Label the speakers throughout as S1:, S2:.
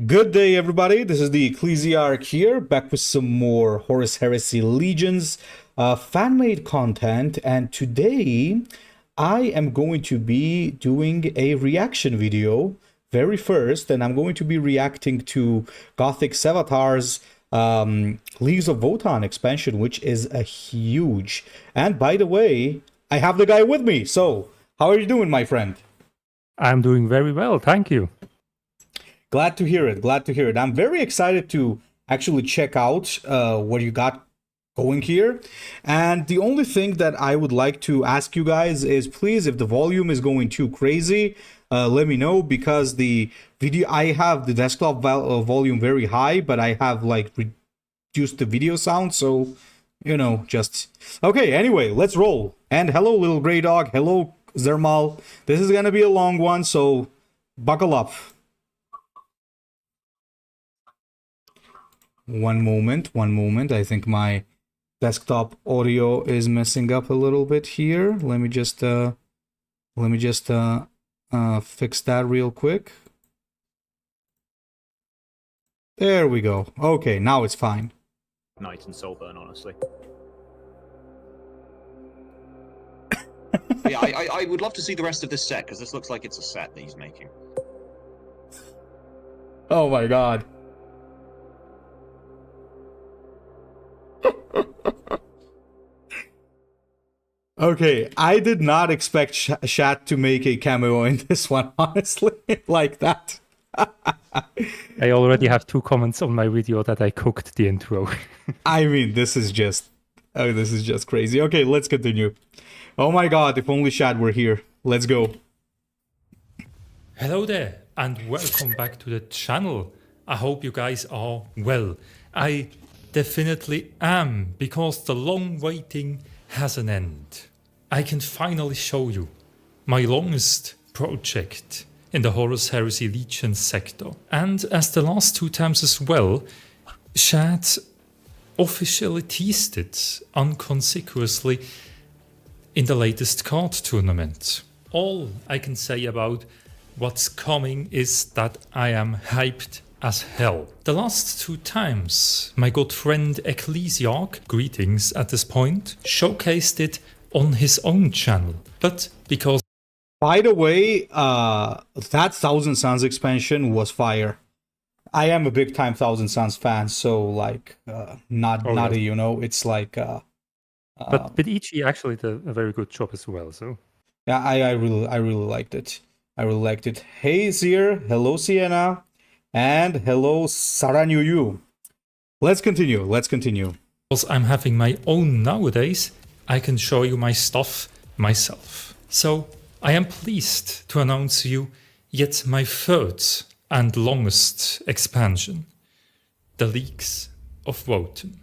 S1: Good day, everybody. This is the Ecclesiarch here, back with some more Horus Heresy Legions fan-made content, and today I am going to be doing a reaction video very first, and I'm going to be reacting to GothicSevatar's Leagues of Votann expansion, which is a huge. And by the way, I have the guy with me. So, how are you doing, my friend?
S2: I'm doing very well, thank you.
S1: Glad to hear it. Glad to hear it. I'm very excited to actually check out what you got going here. And the only thing that I would like to ask you guys is, please, if the volume is going too crazy, let me know, because the video, I have the desktop volume very high, but I have like reduced the video sound. So, you know, just okay. Anyway, let's roll. And hello, little gray dog. Hello, Zermal. This is gonna be a long one, so buckle up. One moment. I think my desktop audio is messing up a little bit here. Let me just fix that real quick. There we go. Okay, now it's fine.
S3: Night and Soulburn, honestly. Yeah, I would love to see the rest of this set, because this looks like it's a set that he's making.
S1: Oh my god. Okay, I did not expect Shat to make a cameo in this one, honestly, like that.
S2: I already have 2 comments on my video that I cooked the intro.
S1: I mean, this is just crazy. Okay, let's continue. Oh my god, if only Shat were here. Let's go.
S4: Hello there, and welcome back to the channel. I hope you guys are well. I definitely am, because the long waiting has an end. I can finally show you my longest project in the Horus Heresy Legion sector. And as the last 2 times as well, Shad officially teased it unconspicuously in the latest card tournament. All I can say about what's coming is that I am hyped as hell. The last 2 times, my good friend Ecclesiarch, greetings at this point, showcased it on his own channel. But because...
S1: By the way, that Thousand Suns expansion was fire. I am a big time Thousand Suns fan, so like, not you know, it's like...
S2: but with EG actually did a very good job as well, so...
S1: Yeah, I really liked it. I really liked it. Hey Zir, hello Sienna, and hello Saranyuyu. Let's continue.
S4: Because I'm having my own nowadays, I can show you my stuff myself. So I am pleased to announce to you yet my 3rd and longest expansion, the Leagues of Votann.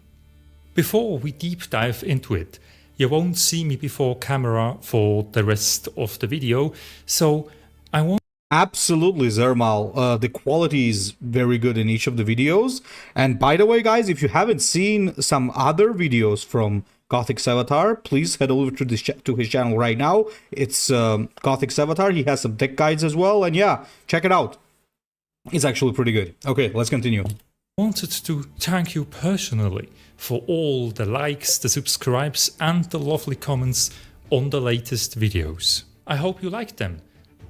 S4: Before we deep dive into it, you won't see me before camera for the rest of the video, so I want...
S1: Absolutely, Zermal. The quality is very good in each of the videos. And by the way, guys, if you haven't seen some other videos from GothicSevatar, please head over to his channel right now. It's GothicSevatar. He has some tech guides as well. And yeah, check it out. It's actually pretty good. Okay, let's continue.
S4: I wanted to thank you personally for all the likes, the subscribes, and the lovely comments on the latest videos. I hope you liked them.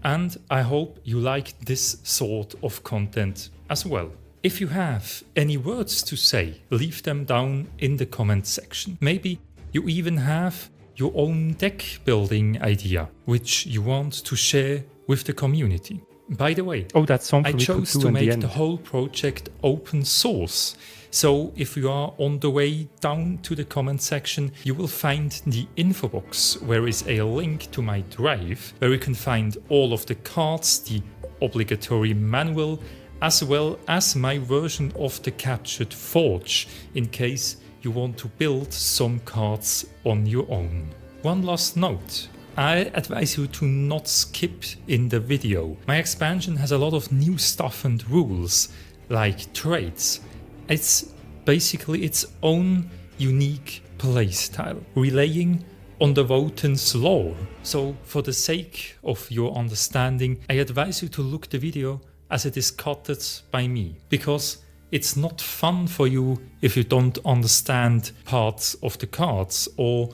S4: And I hope you like this sort of content as well. If you have any words to say, leave them down in the comment section. Maybe you even have your own deck building idea, which you want to share with the community. By the way,
S2: that's something
S4: I chose to make the whole project open source. So if you are on the way down to the comment section, you will find the info box, where is a link to my drive, where you can find all of the cards, the obligatory manual, as well as my version of the captured forge, in case you want to build some cards on your own. One last note. I advise you to not skip in the video. My expansion has a lot of new stuff and rules, like traits. It's basically its own unique playstyle, relying on the Votann's lore. So for the sake of your understanding, I advise you to look the video as it is cutted by me, because it's not fun for you if you don't understand parts of the cards, or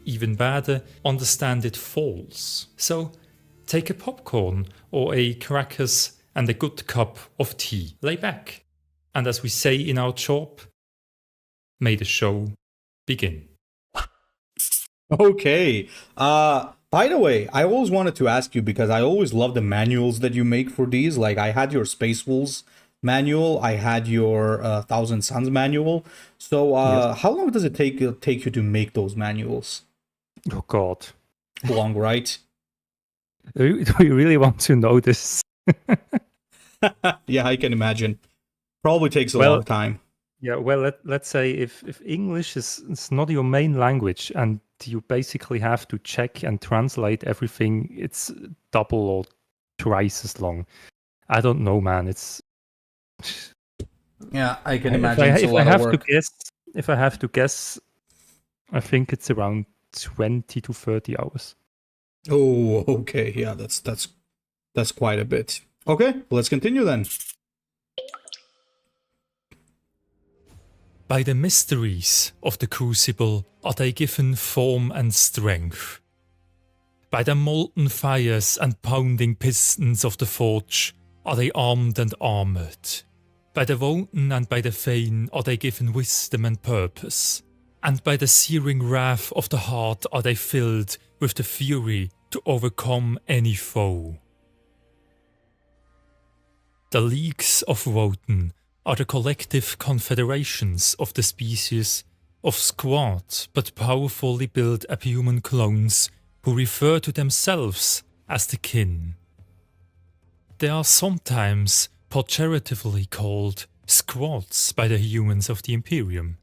S4: even better, understand it false. So take a popcorn or a crackers and a good cup of tea. Lay back, and as we say in our job, may the show begin.
S1: Okay. By the way, I always wanted to ask you because I always love the manuals that you make for these. Like I had your Space Wolves manual, I had your Thousand Suns manual. So
S2: Yes.
S1: how long does it take you to make those manuals?
S2: Oh God.
S1: Long, right?
S2: Do you really want to know this?
S1: Yeah, I can imagine. Probably takes a
S2: Well,
S1: long time.
S2: Yeah, well, let's say if English is not your main language and you basically have to check and translate everything, it's double or twice as long. I don't know, man. It's
S1: Yeah, I can
S2: if
S1: imagine
S2: I,
S1: it's a
S2: if I
S1: lot of
S2: have to
S1: work.
S2: guess, if I have to guess, I think it's around 20 to 30 hours.
S1: Oh, okay. Yeah, that's quite a bit. Okay, let's continue then.
S4: By the mysteries of the crucible are they given form and strength. By the molten fires and pounding pistons of the forge are they armed and armoured. By the Votann and by the Fane are they given wisdom and purpose. And by the searing wrath of the heart are they filled with the fury to overcome any foe. The Leagues of Votann are the collective confederations of the species of squad but powerfully built abhuman clones who refer to themselves as the kin. They are sometimes pejoratively called squads by the humans of the Imperium.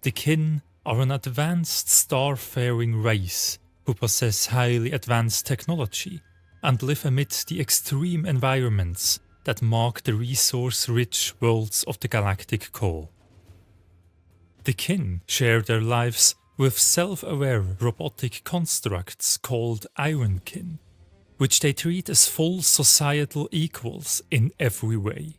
S4: The kin are an advanced starfaring race who possess highly advanced technology and live amid the extreme environments that mark the resource-rich worlds of the galactic core. The kin share their lives with self-aware robotic constructs called Ironkin, which they treat as full societal equals in every way.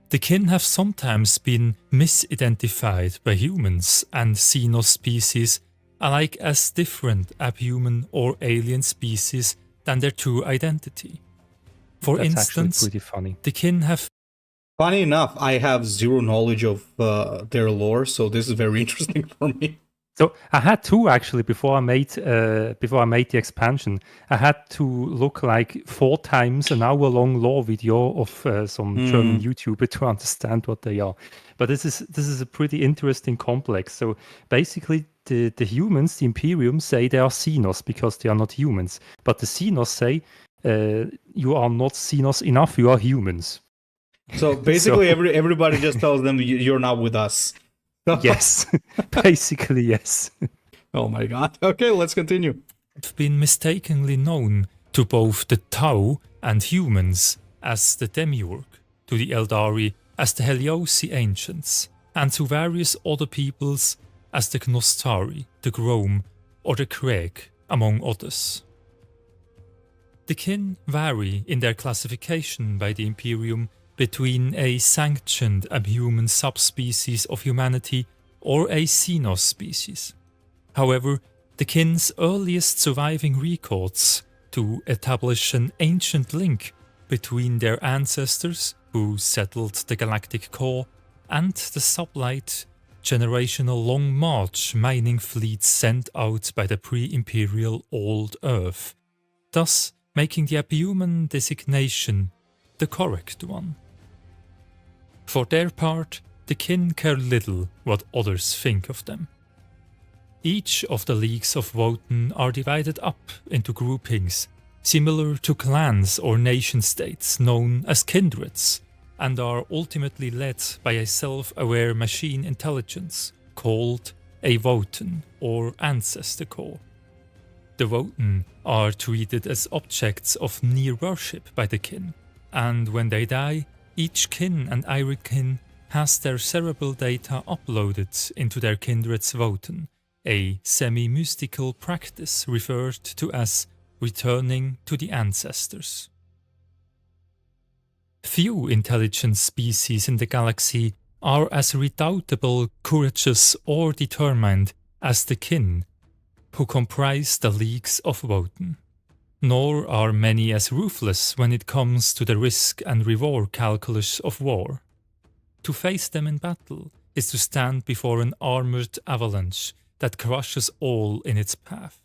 S4: The kin have sometimes been misidentified by humans and Xenos species alike as different abhuman or alien species than their true identity. For
S2: That's
S4: instance,
S2: actually pretty funny.
S4: the kin have
S1: Funny enough, I have zero knowledge of their lore, so this is very interesting for me.
S2: So I had to actually before I made the expansion, I had to look like 4 times an hour-long lore video of some German YouTuber to understand what they are. But this is a pretty interesting complex. So basically, the humans, the Imperium, say they are Xenos because they are not humans. But the Xenos say you are not Xenos enough. You are humans.
S1: So basically, everybody just tells them you're not with us.
S2: Yes, basically yes.
S1: Oh my god. Okay, let's continue.
S4: have been mistakenly known to both the Tau and humans as the Demiurge, to the Eldari as the Heliosi Ancients, and to various other peoples as the Gnostari, the Grome, or the Craig, among others. The kin vary in their classification by the Imperium between a sanctioned abhuman subspecies of humanity or a Xenos species. However, the kin's earliest surviving records to establish an ancient link between their ancestors who settled the galactic core and the sublight generational Long March mining fleets sent out by the pre-imperial Old Earth, thus making the abhuman designation the correct one. For their part, the kin care little what others think of them. Each of the Leagues of Votann are divided up into groupings, similar to clans or nation-states known as kindreds, and are ultimately led by a self-aware machine intelligence called a Votann or Ancestor Core. The Votann are treated as objects of near worship by the kin, and when they die, each kin and Ymyr has their cerebral data uploaded into their kindred's Votann, a semi-mystical practice referred to as returning to the ancestors. Few intelligent species in the galaxy are as redoubtable, courageous, or determined as the kin who comprise the Leagues of Votann. Nor are many as ruthless when it comes to the risk and reward calculus of war. To face them in battle is to stand before an armoured avalanche that crushes all in its path.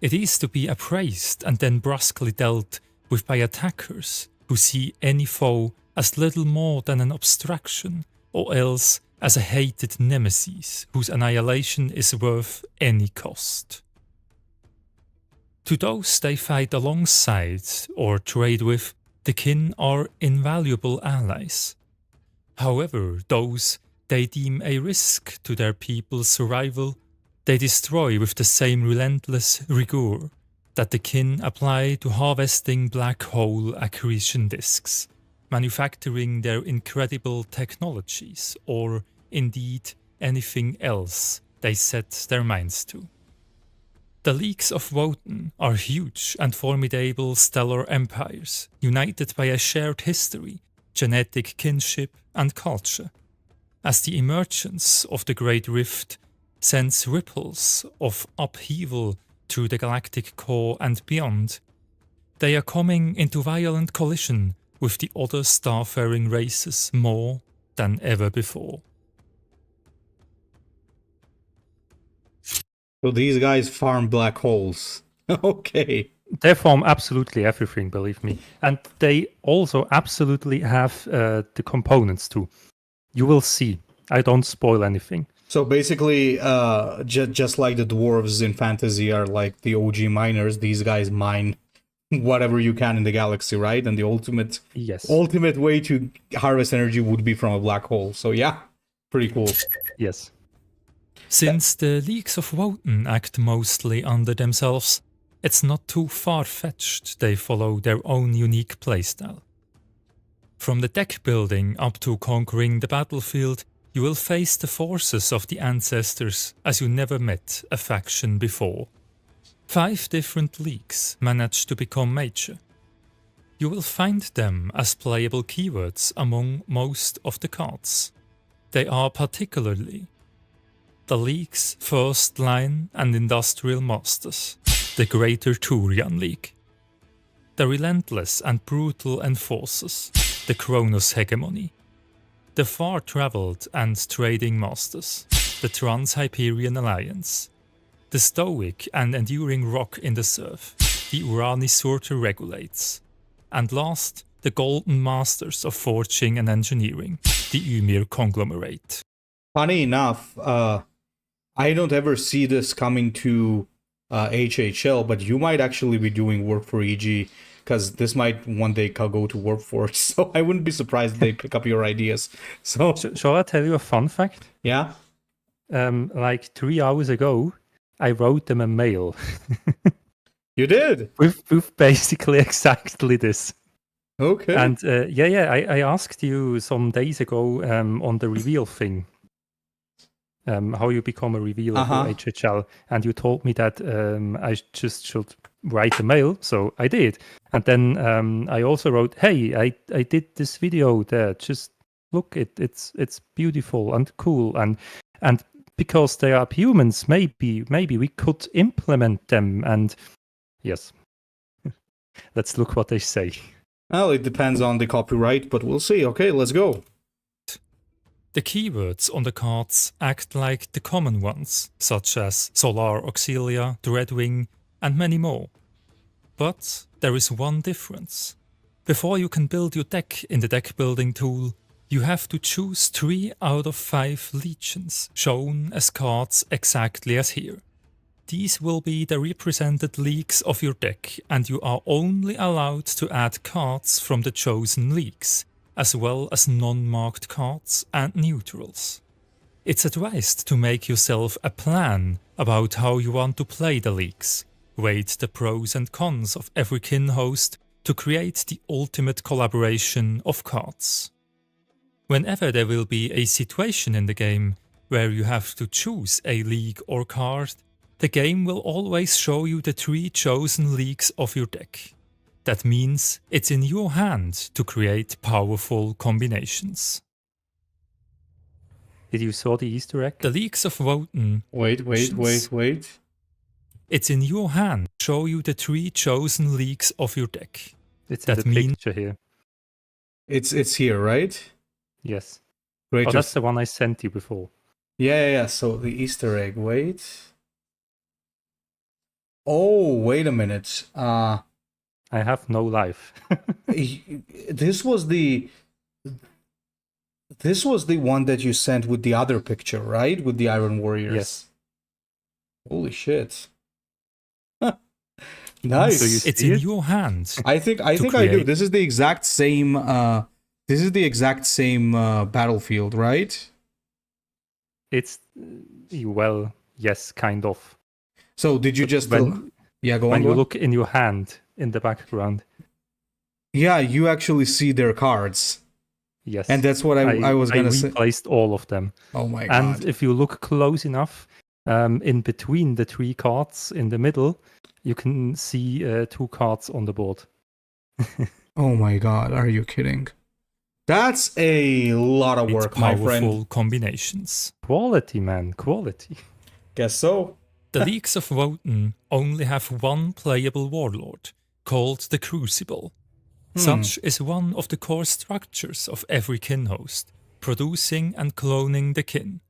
S4: It is to be appraised and then brusquely dealt with by attackers who see any foe as little more than an abstraction, or else as a hated nemesis whose annihilation is worth any cost. To those they fight alongside or trade with, the kin are invaluable allies. However, those they deem a risk to their people's survival, they destroy with the same relentless rigour that the kin apply to harvesting black hole accretion disks, manufacturing their incredible technologies, or indeed anything else they set their minds to. The Leagues of Votann are huge and formidable stellar empires, united by a shared history, genetic kinship and culture. As the emergence of the Great Rift sends ripples of upheaval through the galactic core and beyond, they are coming into violent collision with the other starfaring races more than ever before.
S1: So these guys farm black holes. Okay.
S2: They farm absolutely everything, believe me. And they also absolutely have the components too. You will see. I don't spoil anything.
S1: So basically, just like the dwarves in fantasy are like the OG miners, these guys mine whatever you can in the galaxy, right? And the ultimate way to harvest energy would be from a black hole. So yeah, pretty cool.
S2: Yes.
S4: Since the Leagues of Votann act mostly under themselves, it's not too far-fetched they follow their own unique playstyle. From the deck building up to conquering the battlefield, you will face the forces of the ancestors as you never met a faction before. 5 different leagues manage to become major. You will find them as playable keywords among most of the cards. They are particularly the League's first line and industrial masters, the Greater Thurian League. The relentless and brutal enforcers, the Kronus Hegemony. The far-travelled and trading masters, the Trans-Hyperian Alliance. The stoic and enduring rock in the surf, the Urani-Surtr Regulates. And last, the golden masters of forging and engineering, the Ymyr Conglomerate.
S1: Funny enough, I don't ever see this coming to HHL, but you might actually be doing work for EG, because this might one day go to Workforce, so I wouldn't be surprised if they pick up your ideas. So,
S2: Shall I tell you a fun fact?
S1: Yeah?
S2: Like 3 hours ago, I wrote them a mail.
S1: You did?
S2: With basically exactly this.
S1: Okay.
S2: And I asked you some days ago on the reveal thing. How you become a revealer for HHL, and you told me that I just should write a mail, so I did. And then I also wrote, "Hey, I did this video there. Just look, it's beautiful and cool, and because they are humans, maybe we could implement them." And yes, let's look what they say.
S1: Well, it depends on the copyright, but we'll see. Okay, let's go.
S4: The keywords on the cards act like the common ones, such as Solar Auxilia, Dreadwing, and many more. But there is one difference. Before you can build your deck in the deck building tool, you have to choose 3 out of 5 legions, shown as cards exactly as here. These will be the represented leagues of your deck, and you are only allowed to add cards from the chosen leagues, as well as non-marked cards and neutrals. It's advised to make yourself a plan about how you want to play the leagues, weigh the pros and cons of every kin host to create the ultimate collaboration of cards. Whenever there will be a situation in the game where you have to choose a league or card, the game will always show you the 3 chosen leagues of your deck. That means it's in your hand to create powerful combinations.
S2: Did you saw the Easter egg?
S4: The Leagues of Votann.
S1: Wait.
S4: It's in your hand to show you the 3 chosen leagues of your deck.
S2: It's in
S4: That
S2: the
S4: mean-
S2: picture here.
S1: It's here, right?
S2: Yes.
S1: Great.
S2: Oh, that's the one I sent you before.
S1: Yeah. So the Easter egg. Wait. Oh, wait a minute.
S2: I have no life.
S1: This was the one that you sent with the other picture, right? With the Iron Warriors.
S2: Yes.
S1: Holy shit. Nice.
S2: So you
S4: It's
S2: see
S4: in
S2: it?
S4: your hand.
S1: I think I do.
S4: create-
S1: This is the exact same battlefield, right?
S2: It's well, yes, kind of.
S1: So did you just
S2: when
S1: go
S2: when
S1: on?
S2: you look in your hand in the background?
S1: Yeah, you actually see their cards.
S2: Yes.
S1: And that's what I was going to say.
S2: replaced all of them.
S1: Oh my
S2: And
S1: god.
S2: if you look close enough, in between the 3 cards in the middle, you can see 2 cards on the board.
S1: Oh my god, are you kidding? That's a lot of work, my
S4: powerful
S1: friend.
S4: combinations.
S2: Quality, man, quality.
S1: Guess so.
S4: The Leagues of Votann only have one playable warlord, called the Crucible. Such is one of the core structures of every kin host, producing and cloning the kin.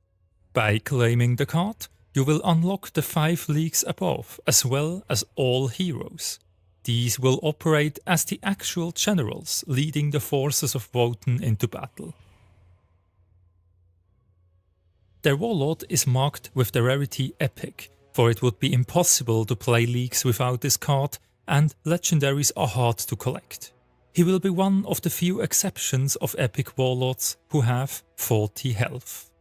S4: By claiming the card, you will unlock the 5 leagues above, as well as all heroes. These will operate as the actual generals leading the forces of Votann into battle. Their warlord is marked with the rarity Epic, for it would be impossible to play leagues without this card, and legendaries are hard to collect. He will be one of the few exceptions of epic warlords who have 40 health.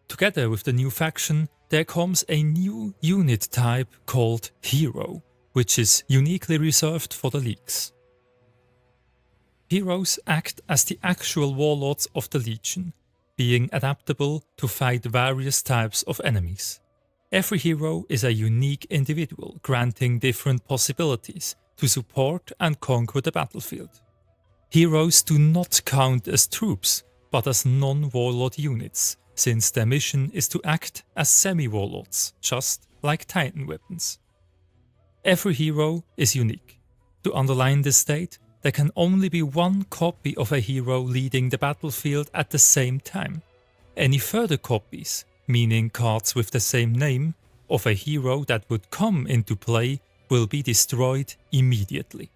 S4: Together with the new faction, there comes a new unit type called Hero, which is uniquely reserved for the leagues. Heroes act as the actual warlords of the Legion, being adaptable to fight various types of enemies. Every hero is a unique individual, granting different possibilities to support and conquer the battlefield. Heroes do not count as troops, but as non-warlord units, since their mission is to act as semi-warlords, just like Titan weapons. Every hero is unique. To underline this state, there can only be one copy of a hero leading the battlefield at the same time. Any further copies, meaning cards with the same name, of a hero that would come into play will be destroyed immediately.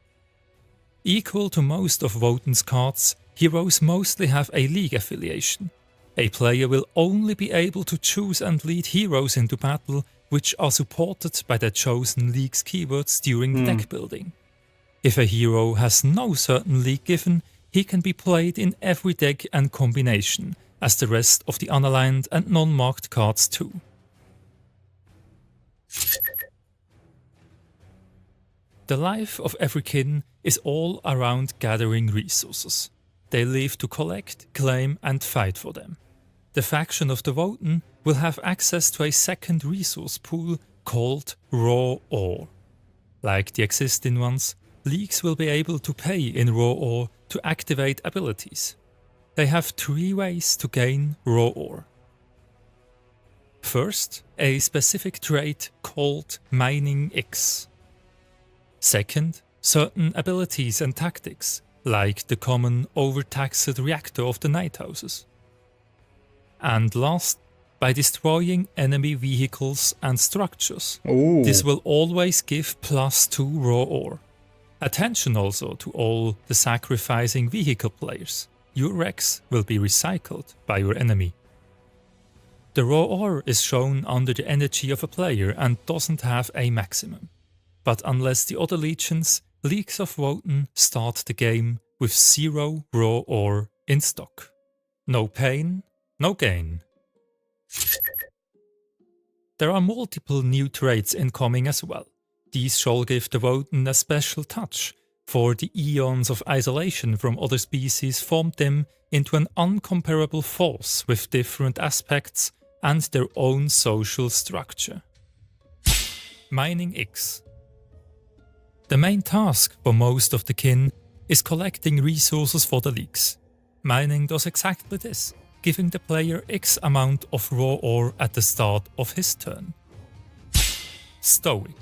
S4: Equal to most of Votann's cards, heroes mostly have a league affiliation. A player will only be able to choose and lead heroes into battle which are supported by their chosen league's keywords during the deck building. If a hero has no certain league given, he can be played in every deck and combination, as the rest of the unaligned and non-marked cards too. The life of every kin is all around gathering resources. They live to collect, claim and fight for them. The faction of the Votann will have access to a second resource pool called Raw Ore. Like the existing ones, leagues will be able to pay in Raw Ore to activate abilities. They have 3 ways to gain Raw Ore. First, a specific trait called Mining X. Second, certain abilities and tactics, like the common Overtaxed Reactor of the Night Houses. And last, by destroying enemy vehicles and structures.
S1: Ooh.
S4: This will always give +2 Raw Ore. Attention also to all the sacrificing vehicle players. Your Rex will be recycled by your enemy. The Raw Ore is shown under the energy of a player and doesn't have a maximum. But unless the other legions, Leagues of Votann start the game with 0 Raw Ore in stock. No pain, no gain. There are multiple new traits incoming as well. These shall give the Votann a special touch, for the eons of isolation from other species formed them into an uncomparable force with different aspects and their own social structure. Mining X. The main task for most of the kin is collecting resources for the leagues. Mining does exactly this, giving the player X amount of raw ore at the start of his turn. Stoic.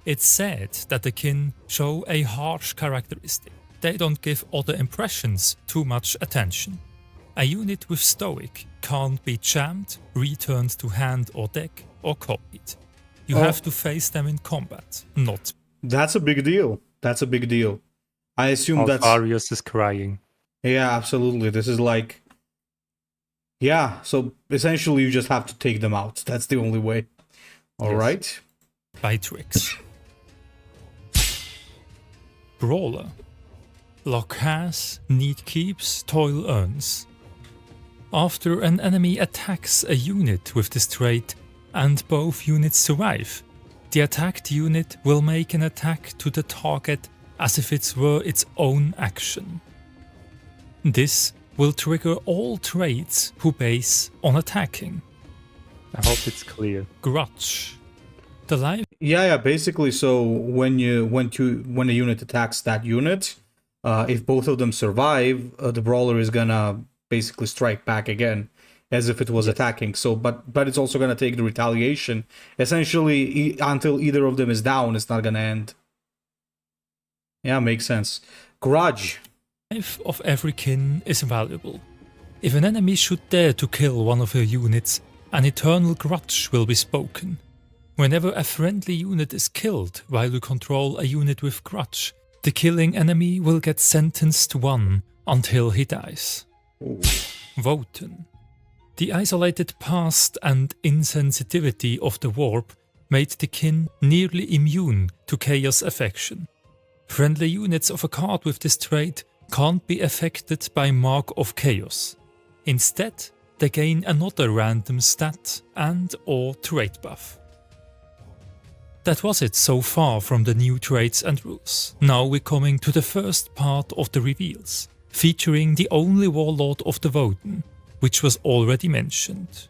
S4: It's said that the kin show a harsh characteristic. They don't give other impressions too much attention. A unit with Stoic can't be jammed, returned to hand or deck, or copied. You have to face them in combat, not.
S1: That's a big deal. That's a big deal. I assume that's...
S2: Alfarius is crying.
S1: Yeah, absolutely. This is like... Yeah, so essentially you just have to take them out. That's the only way. All right.
S4: By tricks. Brawler. Luck has, need keeps, toil earns. After an enemy attacks a unit with this trait and both units survive, the attacked unit will make an attack to the target as if it were its own action. This will trigger all traits who base on attacking.
S2: I hope it's clear.
S4: Grudge. The life.
S1: Yeah. Basically, so when a unit attacks that unit, if both of them survive, the brawler is gonna basically strike back again, as if it was attacking. So, but it's also gonna take the retaliation. Essentially, until either of them is down, it's not gonna end. Yeah, makes sense. Grudge.
S4: Life of every kin is valuable. If an enemy should dare to kill one of your units, an eternal grudge will be spoken. Whenever a friendly unit is killed while you control a unit with grudge, the killing enemy will get sentenced to 1 until he dies. Votann. The isolated past and insensitivity of the warp made the kin nearly immune to chaos affection. Friendly units of a card with this trait can't be affected by Mark of Chaos. Instead, they gain another random stat and or trait buff. That was it so far from the new traits and rules. Now we're coming to the first part of the reveals, featuring the only Warlord of the Votann, which was already mentioned.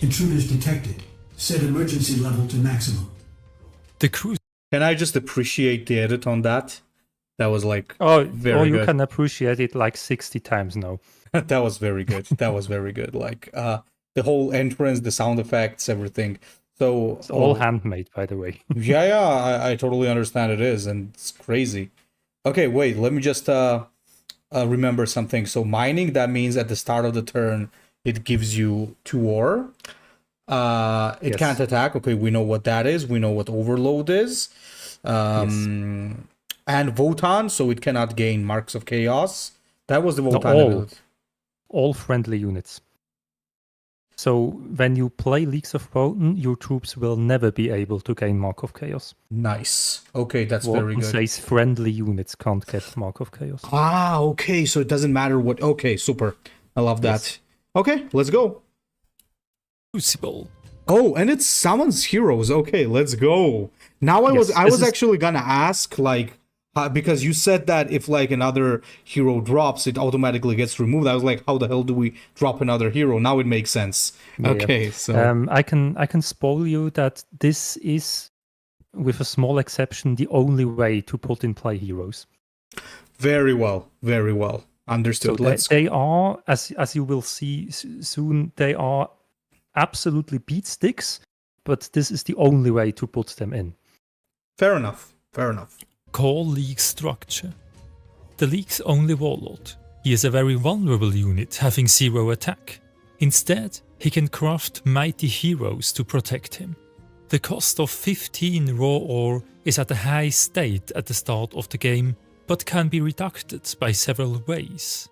S5: Intruders detected. Set emergency level to maximum.
S4: The cruise.
S1: Can I just appreciate the edit on that? That was like
S2: very you
S1: good.
S2: Can appreciate it like 60 times now.
S1: That was very good. That was very good. Like the whole entrance, the sound effects, everything. So
S2: it's all handmade, by the way.
S1: yeah, I totally understand it is, and it's crazy. Okay, wait, let me just remember something. So mining, that means at the start of the turn, it gives you 2 ore. It can't attack. Okay, we know what that is. We know what overload is. And Votann, so it cannot gain marks of chaos. That was the Votann ability.
S2: All friendly units. So when you play Leagues of Votann, your troops will never be able to gain Mark of Chaos.
S1: Nice. Okay, that's very good.
S2: Says friendly units can't get Mark of Chaos.
S1: Ah, okay, so it doesn't matter what... Okay, super. I love that. Yes. Okay, let's go.
S4: Crucible.
S1: Oh, and it summons heroes. Okay, let's go. Now I was actually gonna ask, like, because you said that if like another hero drops, it automatically gets removed. I was like, how the hell do we drop another hero? Now it makes sense. Okay, so
S2: I can spoil you that this is, with a small exception, the only way to put in play heroes.
S1: Very well, understood.
S2: So they are, as you will see soon, they are absolutely beat sticks, but this is the only way to put them in.
S1: Fair enough.
S4: Core League structure. The League's only Warlord. He is a very vulnerable unit, having 0 attack. Instead, he can craft mighty heroes to protect him. The cost of 15 raw ore is at a high state at the start of the game, but can be reducted by several ways.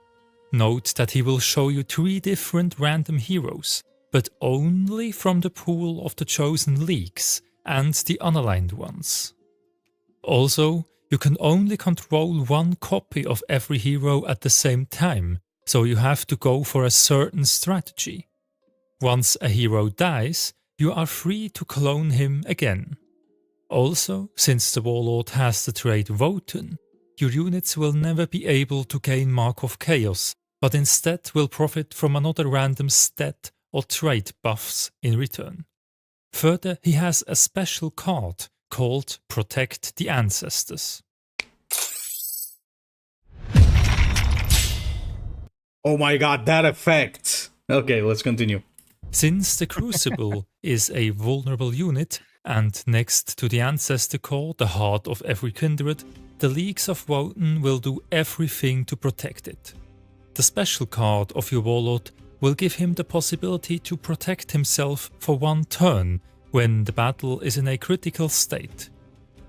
S4: Note that he will show you 3 different random heroes, but only from the pool of the chosen leagues and the unaligned ones. Also, you can only control 1 copy of every hero at the same time, so you have to go for a certain strategy. Once a hero dies, you are free to clone him again. Also, since the Warlord has the trait Votann, your units will never be able to gain Mark of Chaos but instead will profit from another random stat or trait buffs in return. Further, he has a special card called Protect the Ancestors.
S1: Oh my god, that effect! Okay, let's continue.
S4: Since the Crucible is a vulnerable unit, and next to the Ancestor Core, the heart of every kindred, the Leagues of Votann will do everything to protect it. The special card of your Warlord will give him the possibility to protect himself for one turn when the battle is in a critical state.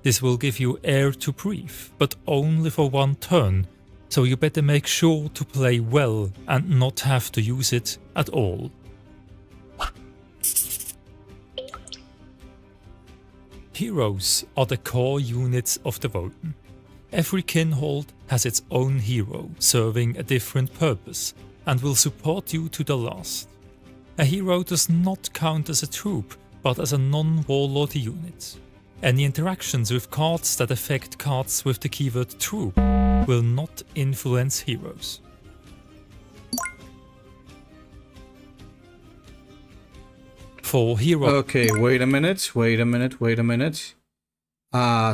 S4: This will give you air to breathe, but only for one turn, so you better make sure to play well and not have to use it at all. Heroes are the core units of the Votann. Every kinhold has its own hero, serving a different purpose, and will support you to the last. A hero does not count as a troop, but as a non-warlord unit. Any interactions with cards that affect cards with the keyword troop will not influence heroes. For hero...
S1: Okay, wait a minute.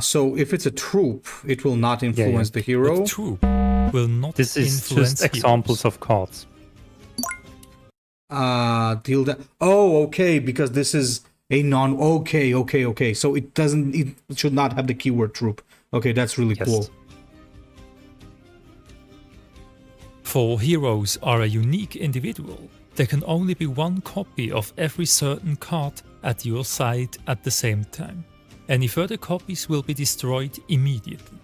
S1: So if it's a troop, it will not influence the hero.
S4: But troop will not
S2: This is
S4: influence
S2: just examples of cards.
S1: Deal that. Oh, okay, because this is a non. Okay. So it doesn't. It should not have the keyword troop. Okay, that's really
S2: Yes.
S1: cool.
S4: For heroes are a unique individual. There can only be one copy of every certain card at your side at the same time. Any further copies will be destroyed immediately.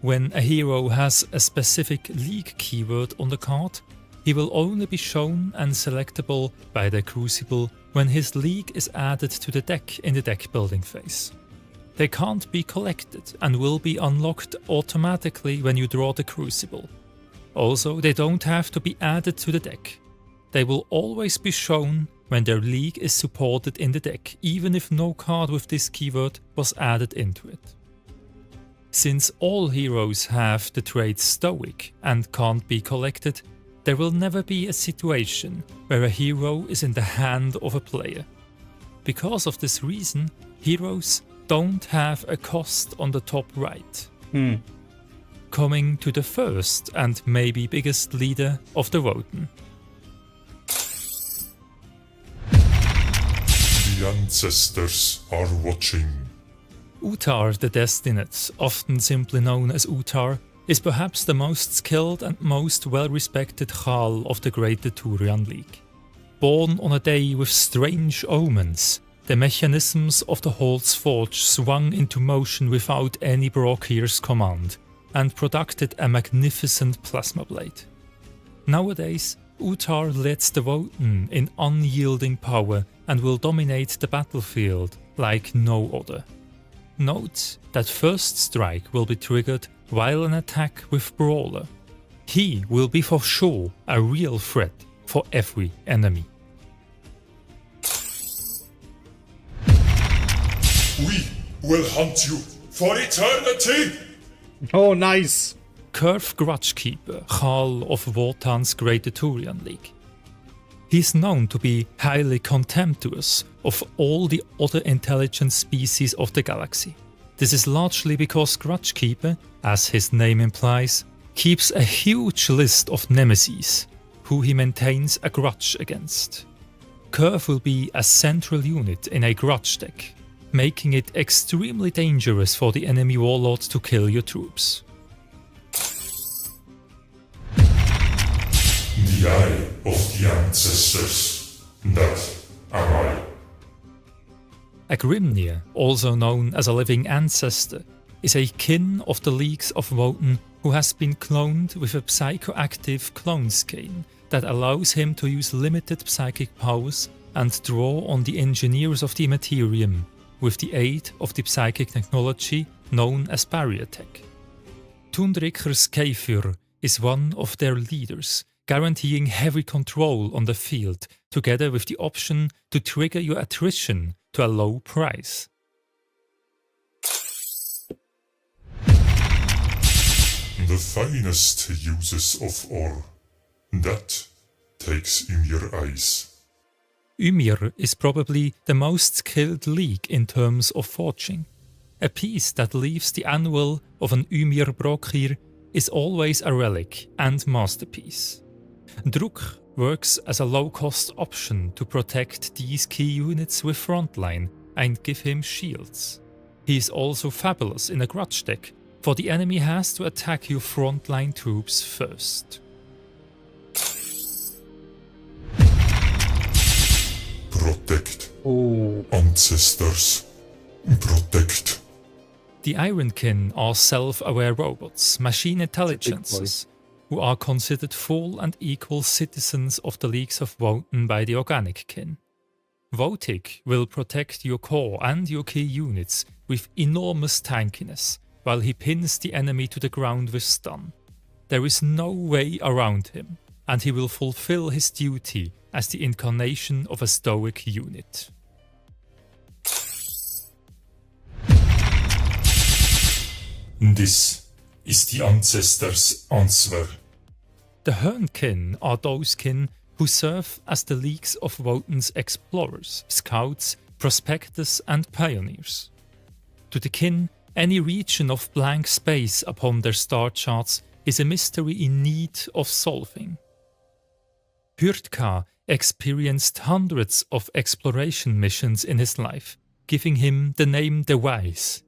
S4: When a hero has a specific League keyword on the card, he will only be shown and selectable by the Crucible when his League is added to the deck in the deck building phase. They can't be collected and will be unlocked automatically when you draw the Crucible. Also, they don't have to be added to the deck. They will always be shown when their League is supported in the deck, even if no card with this keyword was added into it. Since all heroes have the trait Stoic and can't be collected, there will never be a situation where a hero is in the hand of a player. Because of this reason, heroes don't have a cost on the top right. Coming to the first and maybe biggest leader of the Votann.
S6: The ancestors are watching.
S4: Uther the Destinate, often simply known as Uther, is perhaps the most skilled and most well-respected Khal of the greater Thurian League. Born on a day with strange omens, the mechanisms of the Hall's Forge swung into motion without any Brokir's command, and produced a magnificent plasma blade. Nowadays, Uther leads the Votann in unyielding power and will dominate the battlefield like no other. Note that first strike will be triggered while an attack with Brawler. He will be for sure a real threat for every enemy.
S6: We will hunt you for eternity!
S1: Oh, nice.
S4: Curve Grudgekeeper, Khal of Votann's greater Thurian League. He is known to be highly contemptuous of all the other intelligent species of the galaxy. This is largely because Grudgekeeper, as his name implies, keeps a huge list of nemesis, who he maintains a grudge against. Curve will be a central unit in a grudge deck, making it extremely dangerous for the enemy warlords to kill your troops.
S6: The eye of the ancestors. That am I.
S4: A Grimnir, also known as a living ancestor, is a kin of the Leagues of Votann who has been cloned with a psychoactive clone skein that allows him to use limited psychic powers and draw on the engineers of the Materium with the aid of the psychic technology known as barrier tech. Tundriker's Kefir is one of their leaders, guaranteeing heavy control on the field, together with the option to trigger your attrition to a low price.
S6: The finest uses of ore. That takes Ymyr eyes.
S4: Ymyr is probably the most skilled league in terms of forging. A piece that leaves the anvil of an Ymyr Brokir is always a relic and masterpiece. Druk works as a low-cost option to protect these key units with frontline and give him shields. He is also fabulous in a grudge deck, for the enemy has to attack your frontline troops first.
S6: Protect.
S1: Oh.
S6: Ancestors. Protect.
S4: The Ironkin are self-aware robots, machine intelligences, who are considered full and equal citizens of the Leagues of Votann by the Organic Kin. Votic will protect your core and your key units with enormous tankiness, while he pins the enemy to the ground with stun. There is no way around him, and he will fulfill his duty as the incarnation of a stoic unit.
S6: This is the Ancestors' answer.
S4: The Hernkin are those kin who serve as the Leagues of Votann's explorers, scouts, prospectors and pioneers. To the kin, any region of blank space upon their star charts is a mystery in need of solving. Hyrtka experienced hundreds of exploration missions in his life, giving him the name the Wise.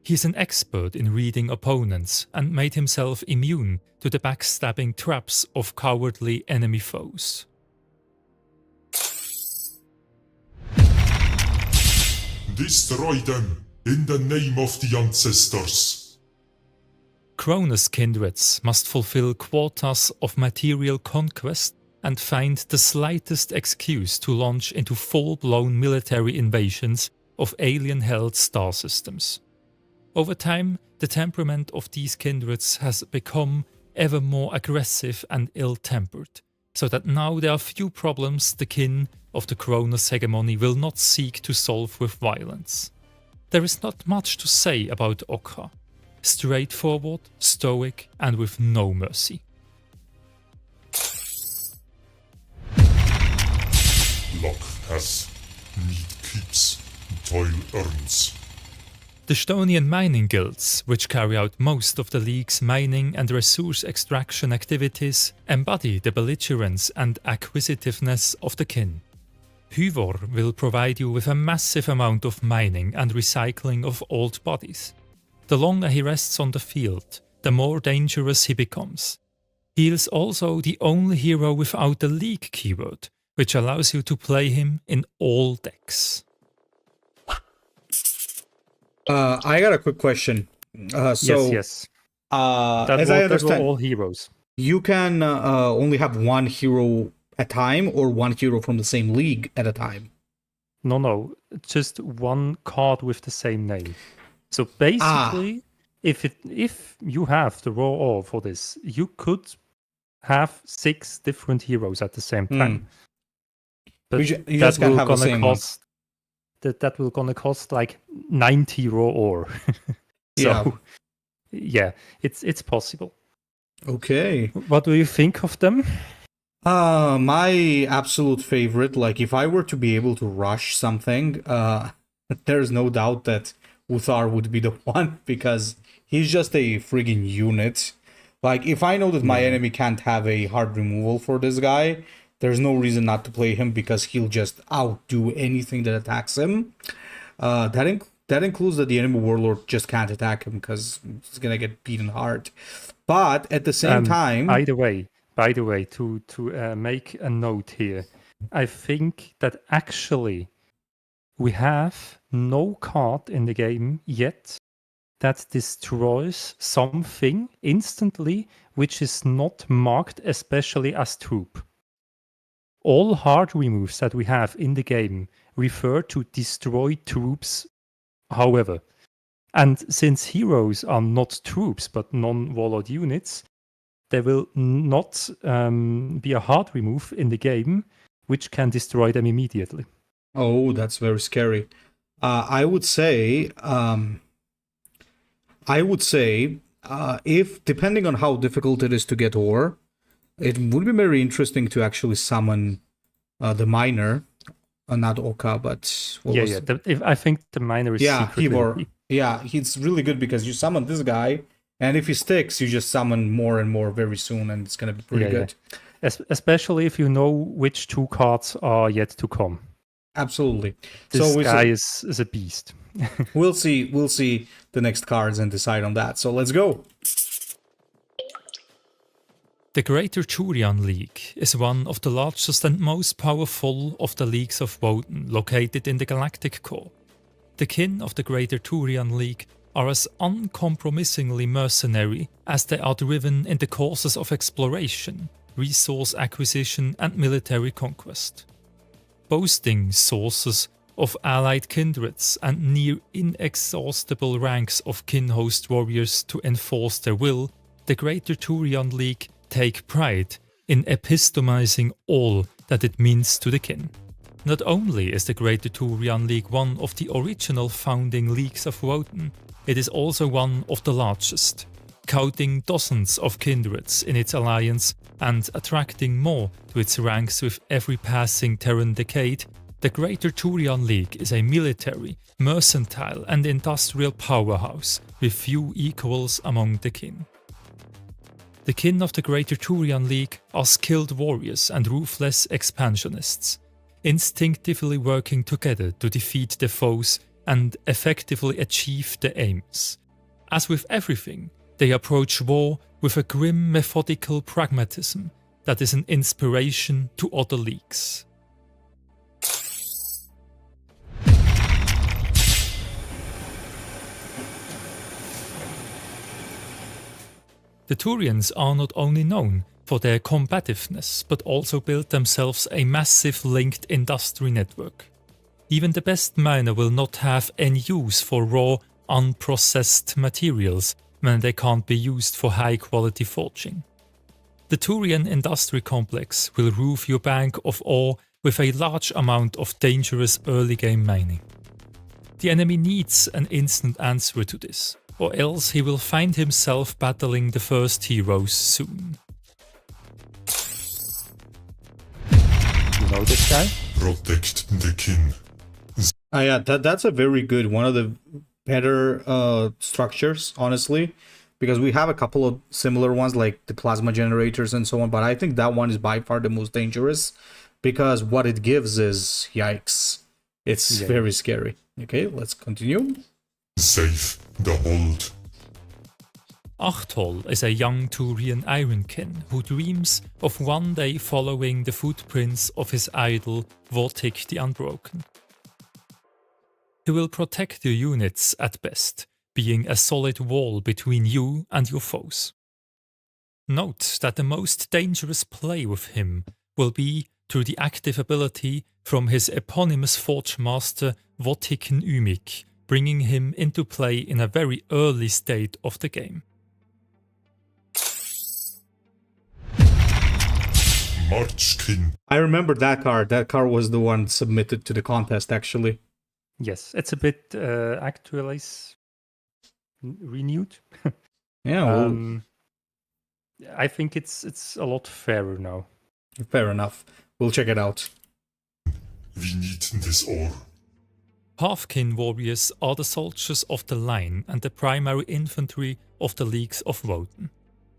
S4: He is an expert in reading opponents and made himself immune to the backstabbing traps of cowardly enemy foes.
S6: Destroy them in the name of the Ancestors.
S4: Kronus kindreds must fulfill quotas of material conquest and find the slightest excuse to launch into full-blown military invasions of alien-held star systems. Over time, the temperament of these kindreds has become ever more aggressive and ill-tempered, so that now there are few problems the kin of the Kronus Hegemony will not seek to solve with violence. There is not much to say about Okra. Straightforward, stoic, and with no mercy.
S6: Luck has, need keeps, toil earns.
S4: The Stonian mining guilds, which carry out most of the League's mining and resource extraction activities, embody the belligerence and acquisitiveness of the kin. Hyvor will provide you with a massive amount of mining and recycling of old bodies. The longer he rests on the field, the more dangerous he becomes. He is also the only hero without the League keyword, which allows you to play him in all decks.
S1: I got a quick question.
S2: Yes.
S1: As I understand,
S2: all heroes.
S1: you can only have one hero at a time, or one hero from the same league at a time.
S2: No, just one card with the same name. So basically, if you have the raw ore for this, you could have 6 different heroes at the same time. But
S1: You just can't have the same one.
S2: That will gonna cost like 90 raw ore. So yeah, it's possible.
S1: Okay.
S2: What do you think of them?
S1: My absolute favorite, like if I were to be able to rush something, there's no doubt that Uthar would be the one, because he's just a friggin' unit. Like if I know that my enemy can't have a hard removal for this guy, there's no reason not to play him, because he'll just outdo anything that attacks him. That includes that the enemy warlord just can't attack him because he's gonna get beaten hard. But at the same time,
S2: By the way, to make a note here, I think that actually we have no card in the game yet that destroys something instantly which is not marked especially as troop. All hard removes that we have in the game refer to destroy troops, however. And since heroes are not troops but non-warlord units, there will not be a hard remove in the game which can destroy them immediately.
S1: oh, that's very scary. I would say, if depending on how difficult it is to get ore, It would be very interesting to actually summon the miner, not Oka, but
S2: I think the miner is secretly
S1: Hivor. Yeah, he's really good because you summon this guy, and if he sticks, you just summon more and more very soon, and it's gonna be pretty good.
S2: Especially if you know which 2 cards are yet to come.
S1: Absolutely.
S2: This guy is a beast.
S1: We'll see the next cards and decide on that. So let's go.
S4: The Greater Thurian League is one of the largest and most powerful of the leagues of Votann located in the galactic core. The kin of the Greater Thurian League are as uncompromisingly mercenary as they are driven in the causes of exploration, resource acquisition and military conquest. Boasting sources of allied kindreds and near inexhaustible ranks of kin-host warriors to enforce their will, the Greater Thurian League take pride in epistomizing all that it means to the kin. Not only is the Greater Thurian League one of the original founding leagues of Votann, it is also one of the largest, counting dozens of kindreds in its alliance and attracting more to its ranks with every passing Terran decade. The Greater Thurian League is a military, mercantile and industrial powerhouse with few equals among the kin. The kin of the Greater Thurian League are skilled warriors and ruthless expansionists, instinctively working together to defeat their foes and effectively achieve their aims. As with everything, they approach war with a grim methodical pragmatism that is an inspiration to other leagues. The Thurians are not only known for their combativeness, but also built themselves a massive linked industry network. Even the best miner will not have any use for raw, unprocessed materials when they can't be used for high-quality forging. The Thurian industry complex will roof your bank of ore with a large amount of dangerous early-game mining. The enemy needs an instant answer to this, or else he will find himself battling the first heroes soon.
S2: You know this guy?
S6: Protect the kin.
S1: Yeah, that's a very good, one of the better structures, honestly, because we have a couple of similar ones like the plasma generators and so on, but I think that one is by far the most dangerous because what it gives is, yikes, it's very scary. Okay, let's continue.
S6: Save the hold.
S4: Achtol is a young Thurian ironkin who dreams of one day following the footprints of his idol Vortic the Unbroken. He will protect your units at best, being a solid wall between you and your foes. Note that the most dangerous play with him will be through the active ability from his eponymous Forge Master Votann Ymyr, bringing him into play in a very early state of the game.
S6: Marchkin.
S1: I remember that card. That card was the one submitted to the contest, actually.
S2: Yes, it's a bit actualized, renewed.
S1: Yeah, well,
S2: I think it's a lot fairer now.
S1: fair enough. We'll check it out.
S6: We need this ore.
S4: Halfkin warriors are the soldiers of the line and the primary infantry of the leagues of Votann.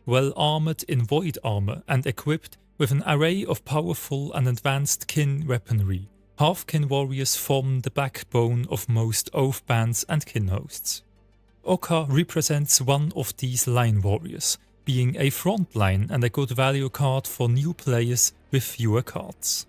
S4: Well armoured in void armour and equipped with an array of powerful and advanced kin weaponry, Halfkin warriors form the backbone of most oath bands and kin hosts. Oka represents one of these line warriors, being a front line and a good value card for new players with fewer cards.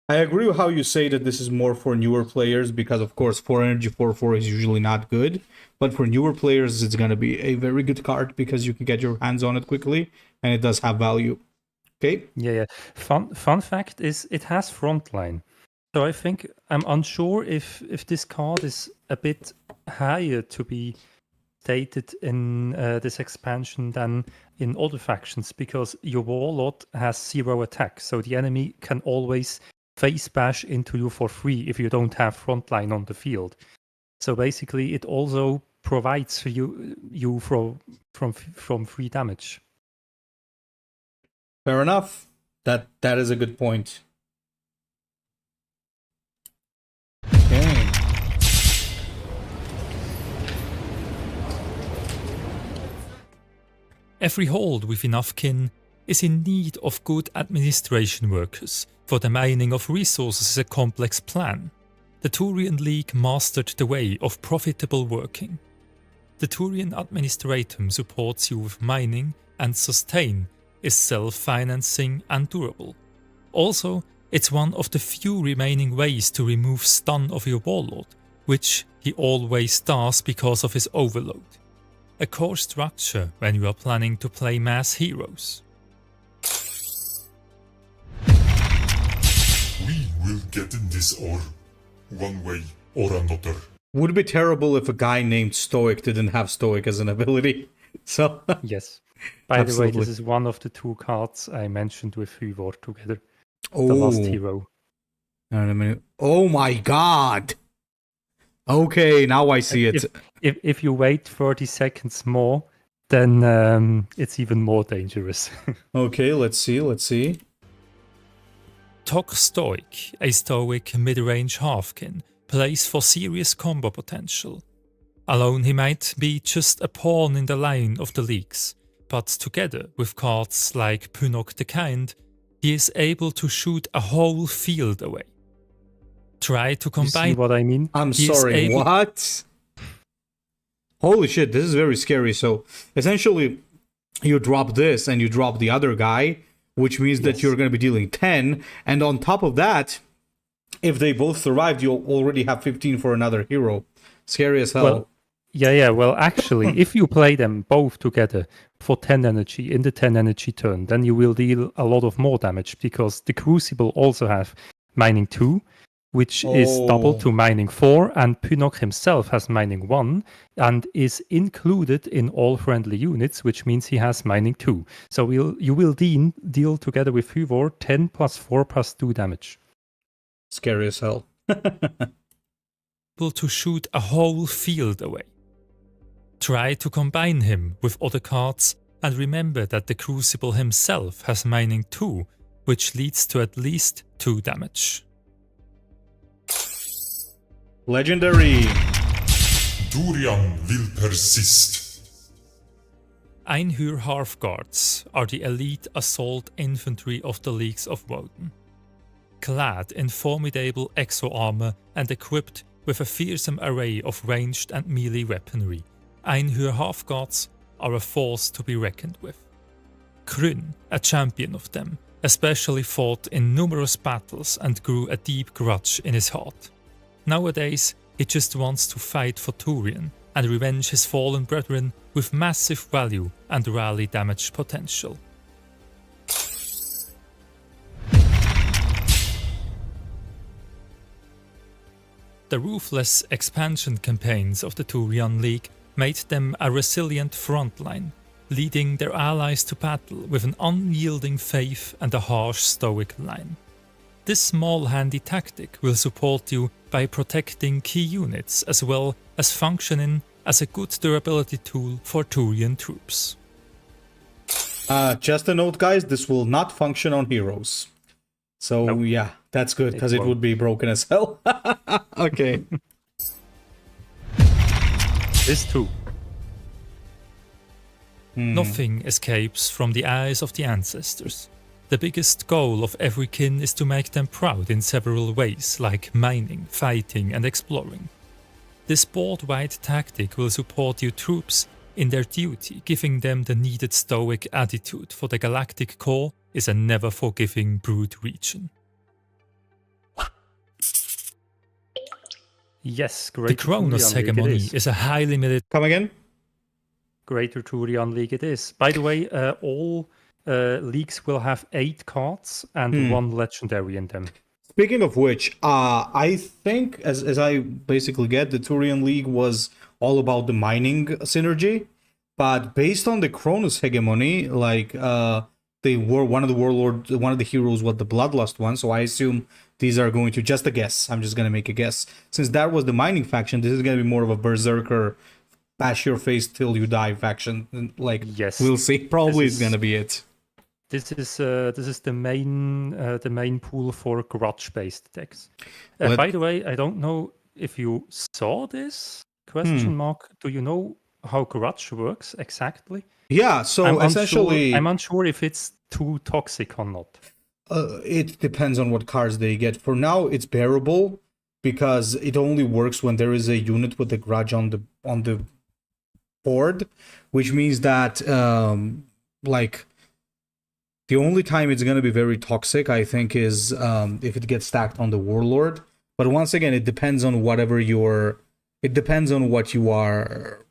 S1: I agree with how you say that this is more for newer players because, of course, 4 energy 4/4 is usually not good. But for newer players, it's going to be a very good card because you can get your hands on it quickly and it does have value. Okay?
S2: Yeah. Fun fact is it has frontline. So I think I'm unsure if this card is a bit higher to be stated in this expansion than in other factions because your Warlord has 0 attack. So the enemy can always face bash into you for free if you don't have frontline on the field. So basically it also provides you from free damage.
S1: Fair enough. That is a good point. Okay.
S4: Every hold with enough kin is in need of good administration workers, for the mining of resources is a complex plan. The Thurian League mastered the way of profitable working. The Thurian Administratum supports you with mining, and sustain is self-financing and durable. Also, it's one of the few remaining ways to remove stun of your Warlord, which he always does because of his overload. A core structure when you are planning to play mass heroes.
S6: We will get in this or one way or another.
S1: Would be terrible if a guy named Stoic didn't have Stoic as an ability. So
S2: Yes. By the way,
S1: Absolutely.
S2: this is one of the 2 cards I mentioned with Ymyr together.
S1: oh,
S2: The last hero.
S1: Hang on a minute. Oh my god. Okay, now I see it.
S2: If you wait 30 seconds more, then it's even more dangerous.
S1: Okay, let's see.
S4: Tok Stoic, a stoic mid-range halfkin, plays for serious combo potential. Alone he might be just a pawn in the line of the leagues, but together with cards like Punok the Kind, he is able to shoot a whole field away. Try to
S2: You see
S4: combine
S2: what I mean?
S1: I'm
S4: He is
S1: sorry,
S4: able-
S1: what? Holy shit, this is very scary. So essentially, you drop this and you drop the other guy, which means that
S2: Yes.
S1: you're going to be dealing 10. And on top of that, if they both survived, you'll already have 15 for another hero. Scary as hell.
S2: Well, yeah. Well, actually, if you play them both together for 10 energy in the 10 energy turn, then you will deal a lot of more damage because the Crucible also have mining 2, which is double
S1: Oh.
S2: to mining 4, and Punok himself has mining 1 and is included in all friendly units, which means he has mining 2. So you will deal together with Ymyr 10 plus 4 plus 2 damage.
S1: Scary as hell.
S4: to shoot a whole field away. Try to combine him with other cards, and remember that the Crucible himself has mining 2, which leads to at least 2 damage.
S1: Legendary.
S6: Thurian will persist.
S4: Ymyr Half-Guards are the elite assault infantry of the Leagues of Votann. Clad in formidable exo-armor and equipped with a fearsome array of ranged and melee weaponry, Ymyr Half-Guards are a force to be reckoned with. Kryn, a champion of them, especially fought in numerous battles and grew a deep grudge in his heart. Nowadays, he just wants to fight for Thurian and revenge his fallen brethren with massive value and rally damage potential. The ruthless expansion campaigns of the Thurian League made them a resilient frontline, leading their allies to battle with an unyielding faith and a harsh stoic line. This small handy tactic will support you by protecting key units as well as functioning as a good durability tool for Thurian troops.
S1: Just a note, guys, this will not function on heroes. So
S2: Nope.
S1: yeah, that's good, because it
S2: won't.
S1: would be broken as hell. Okay.
S2: This too.
S4: Nothing escapes from the eyes of the ancestors. The biggest goal of every kin is to make them proud in several ways, like mining, fighting, and exploring. This board-wide tactic will support your troops in their duty, giving them the needed stoic attitude, for the galactic core is a never-forgiving brute region.
S2: Yes,
S4: The
S2: Greater
S4: Kronus
S2: Thurian League it
S4: Hegemony
S2: is.
S4: is a highly military
S1: Come again?
S2: Greater Thurian League it is. By the way, all leagues will have 8 cards and 1 legendary in them.
S1: Speaking of which, I think, as I basically get, the Thurian League was all about the mining synergy, but based on the Kronus Hegemony, like, they were one of the heroes was the Bloodlust one, so I assume these are going to, just a guess, I'm just going to make a guess. Since that was the mining faction, this is going to be more of a Berserker bash your face till you die faction. Like,
S2: Yes.
S1: we'll see. Probably
S2: This
S1: it's
S2: is-
S1: gonna be it.
S2: This is the main pool for grudge-based decks.
S1: Let-
S2: By the way, I don't know if you saw this question mark. Do you know how grudge works exactly?
S1: Yeah, so essentially,
S2: I'm unsure if it's too toxic or not.
S1: it depends on what cards they get. For now, it's bearable because it only works when there is a unit with a grudge on the board, which means that like the only time it's going to be very toxic, I think, is if it gets stacked on the Warlord. But once again, it depends on whatever it depends on what you are,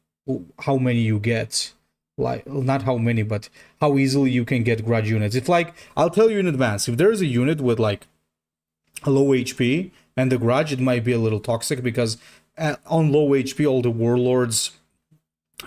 S1: how many you get. Like, not how many, but how easily you can get grudge units. If, like, I'll tell you in advance, if there is a unit with like a low HP and the grudge, it might be a little toxic because on low HP, all the Warlords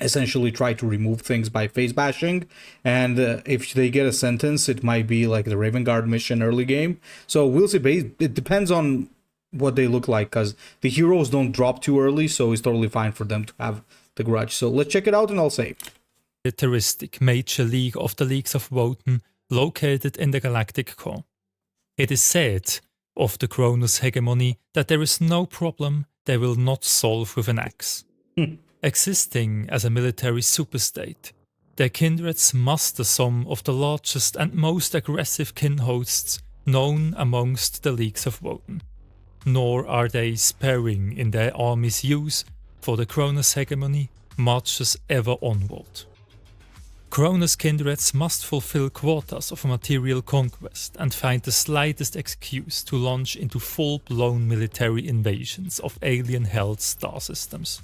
S1: essentially try to remove things by face bashing, and if they get a sentence, it might be like the Raven Guard mission early game. So we'll see. It depends on what they look like, because the heroes don't drop too early, so it's totally fine for them to have the grudge. So let's check it out, and I'll say.
S4: Militaristic major league of the Leagues of Votann, located in the galactic core. It is said of the Kronus Hegemony that there is no problem they will not solve with an axe. Existing as a military superstate, their kindreds muster some of the largest and most aggressive kin hosts known amongst the Leagues of Votann. Nor are they sparing in their army's use, for the Kronus Hegemony marches ever onward. Kronus kindreds must fulfill quotas of material conquest and find the slightest excuse to launch into full-blown military invasions of alien-held star systems.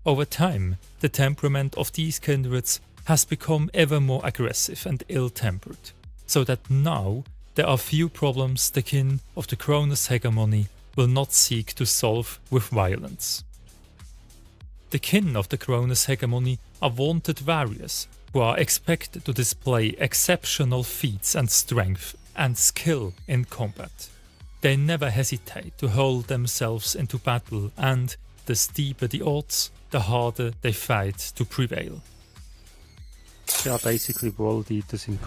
S4: Over time, the temperament of these kindreds has become ever more aggressive and ill-tempered, so that now there are few problems the kin of the Kronus Hegemony will not seek to solve with violence. The kin of the Kronus Hegemony are vaunted warriors who are expected to display exceptional feats and strength and skill in combat. They never hesitate to hurl themselves into battle, and the steeper the odds, the harder they fight to prevail.
S2: They are basically world eaters in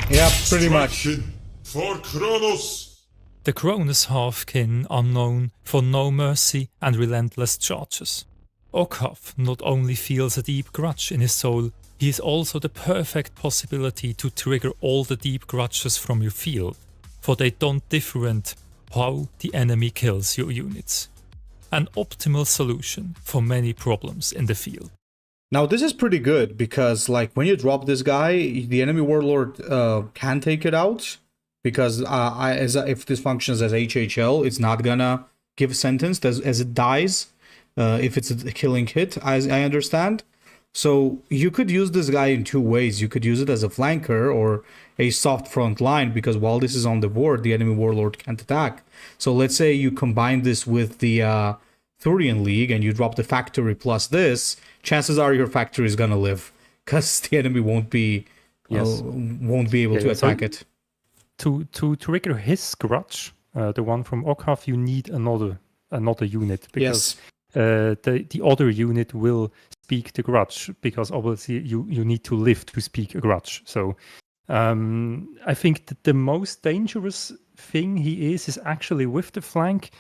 S1: Yeah, pretty much.
S6: Destruction for Kronus!
S4: The Kronus half-kin are known for no mercy and relentless charges. Okaf not only feels a deep grudge in his soul, he is also the perfect possibility to trigger all the deep grudges from your field, for they don't different how the enemy kills your units. An optimal solution for many problems in the field.
S1: Now this is pretty good because, like, when you drop this guy, the enemy Warlord can take it out, because if this functions as HHL, it's not gonna give sentence as it dies if it's a killing hit, as I understand. So you could use this guy in two ways. You could use it as a flanker or a soft front line, because while this is on the board, the enemy Warlord can't attack. So let's say you combine this with the Thurian League and you drop the factory plus this, chances are your factory is gonna live, because the enemy won't be able to attack it.
S2: To trigger his grudge, the one from Okaf, you need another unit, because the other unit will speak the grudge, because obviously you need to live to speak a grudge. So I think that the most dangerous thing he is actually with the flank,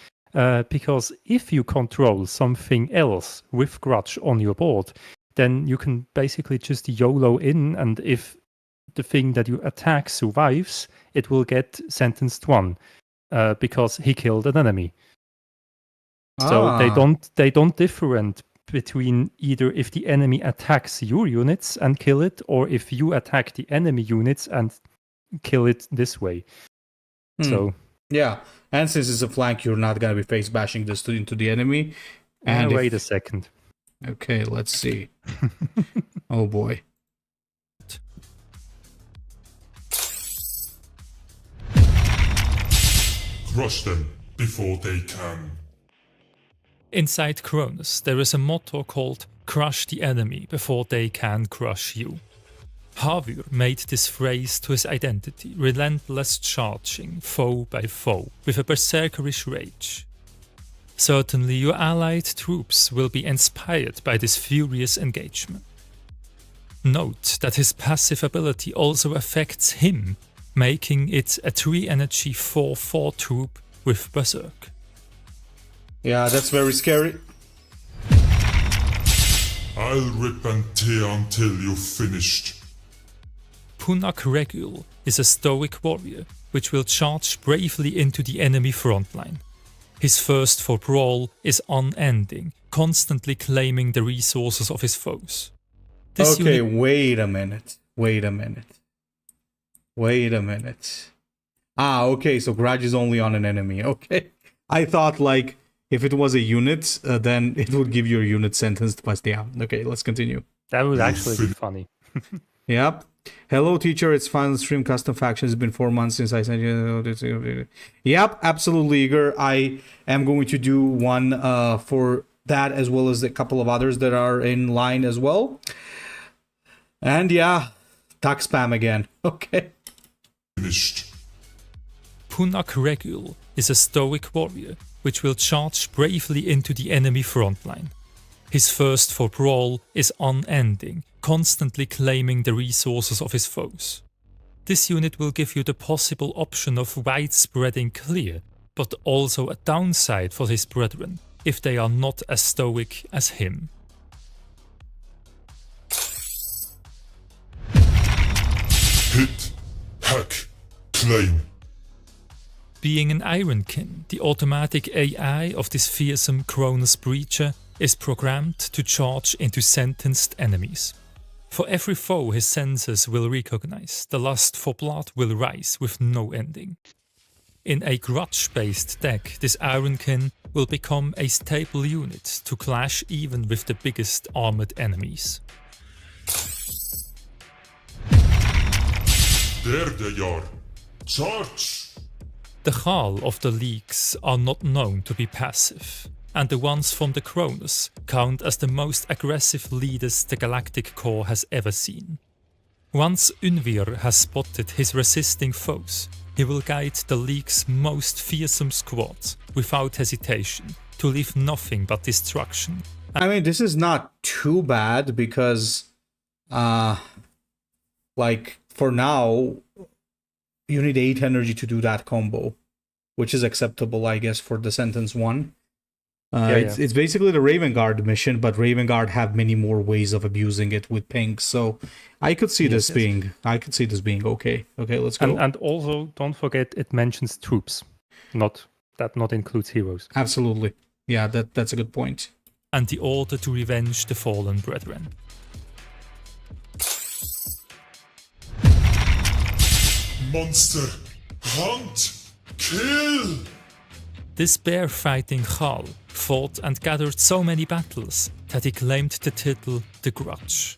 S2: because if you control something else with grudge on your board, then you can basically just YOLO in, and if the thing that you attack survives, it will get sentenced 1 because he killed an enemy. So they don't different between either if the enemy attacks your units and kill it, or if you attack the enemy units and kill it this way. So
S1: yeah, and since it's a flank, you're not gonna be face bashing this into the enemy.
S2: And wait a second.
S1: Okay, let's see. Oh boy.
S6: Crush them before they can.
S4: Inside Kronus, there is a motto called "Crush the enemy before they can crush you." Havur made this phrase to his identity, relentless charging foe by foe with a berserkerish rage. Certainly your allied troops will be inspired by this furious engagement. Note that his passive ability also affects him, making it a 3 energy 4/4 troop with Berserk.
S1: Yeah, that's very scary.
S6: I'll rip and tear until you've finished.
S4: Punak Regul is a stoic warrior which will charge bravely into the enemy frontline. His thirst for brawl is unending, constantly claiming the resources of his foes. This
S1: Okay,
S4: unit-
S1: wait a minute. Ah, okay, so grudge is only on an enemy. Okay. I thought, like, if it was a unit, then it would give your unit sentenced by down. Okay, let's continue.
S2: That would actually be funny.
S1: Yep. Hello, teacher. It's final stream custom factions. It's been 4 months since I sent you. Yep, absolutely, Igor. I am going to do one for that as well as a couple of others that are in line as well. And yeah, duck spam again. Okay.
S6: Finished.
S4: Punak Regul is a stoic warrior which will charge bravely into the enemy frontline. His thirst for brawl is unending, constantly claiming the resources of his foes. This unit will give you the possible option of widespreading clear, but also a downside for his brethren, if they are not as stoic as him.
S6: Hit, hack, claim.
S4: Being an Ironkin, the automatic AI of this fearsome Kronus breacher is programmed to charge into sentenced enemies. For every foe his senses will recognize, the lust for blood will rise with no ending. In a grudge-based deck, this Ironkin will become a staple unit to clash even with the biggest armored enemies.
S6: There they are. Charge!
S4: The Khal of the Leagues are not known to be passive, and the ones from the Kronus count as the most aggressive leaders the Galactic Core has ever seen. Once Ymyr has spotted his resisting foes, he will guide the League's most fearsome squads without hesitation to leave nothing but destruction.
S1: I mean, this is not too bad because, like, for now, you need 8 energy to do that combo, which is acceptable, I guess, for the sentence 1. It's basically the Raven Guard mission, but Raven Guard have many more ways of abusing it with pings. So I could see this being okay. Okay, let's go.
S2: And also, don't forget, it mentions troops. Not includes heroes.
S1: Absolutely. Yeah, that's a good point.
S4: And the order to revenge the fallen brethren.
S6: Monster! Hunt! Kill!
S4: This bear-fighting Khal fought and gathered so many battles that he claimed the title The Grudge.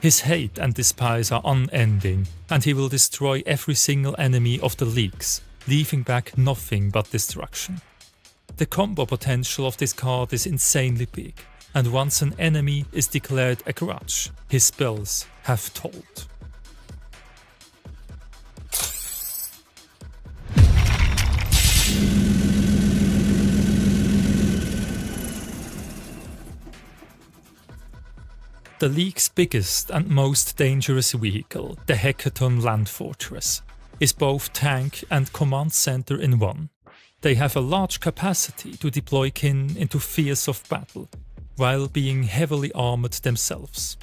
S4: His hate and despise are unending, and he will destroy every single enemy of the Leagues, leaving back nothing but destruction. The combo potential of this card is insanely big, and once an enemy is declared a grudge, his spells have told. The League's biggest and most dangerous vehicle, the Hecaton Land Fortress, is both tank and command center in one. They have a large capacity to deploy kin into fears of battle, while being heavily armored themselves.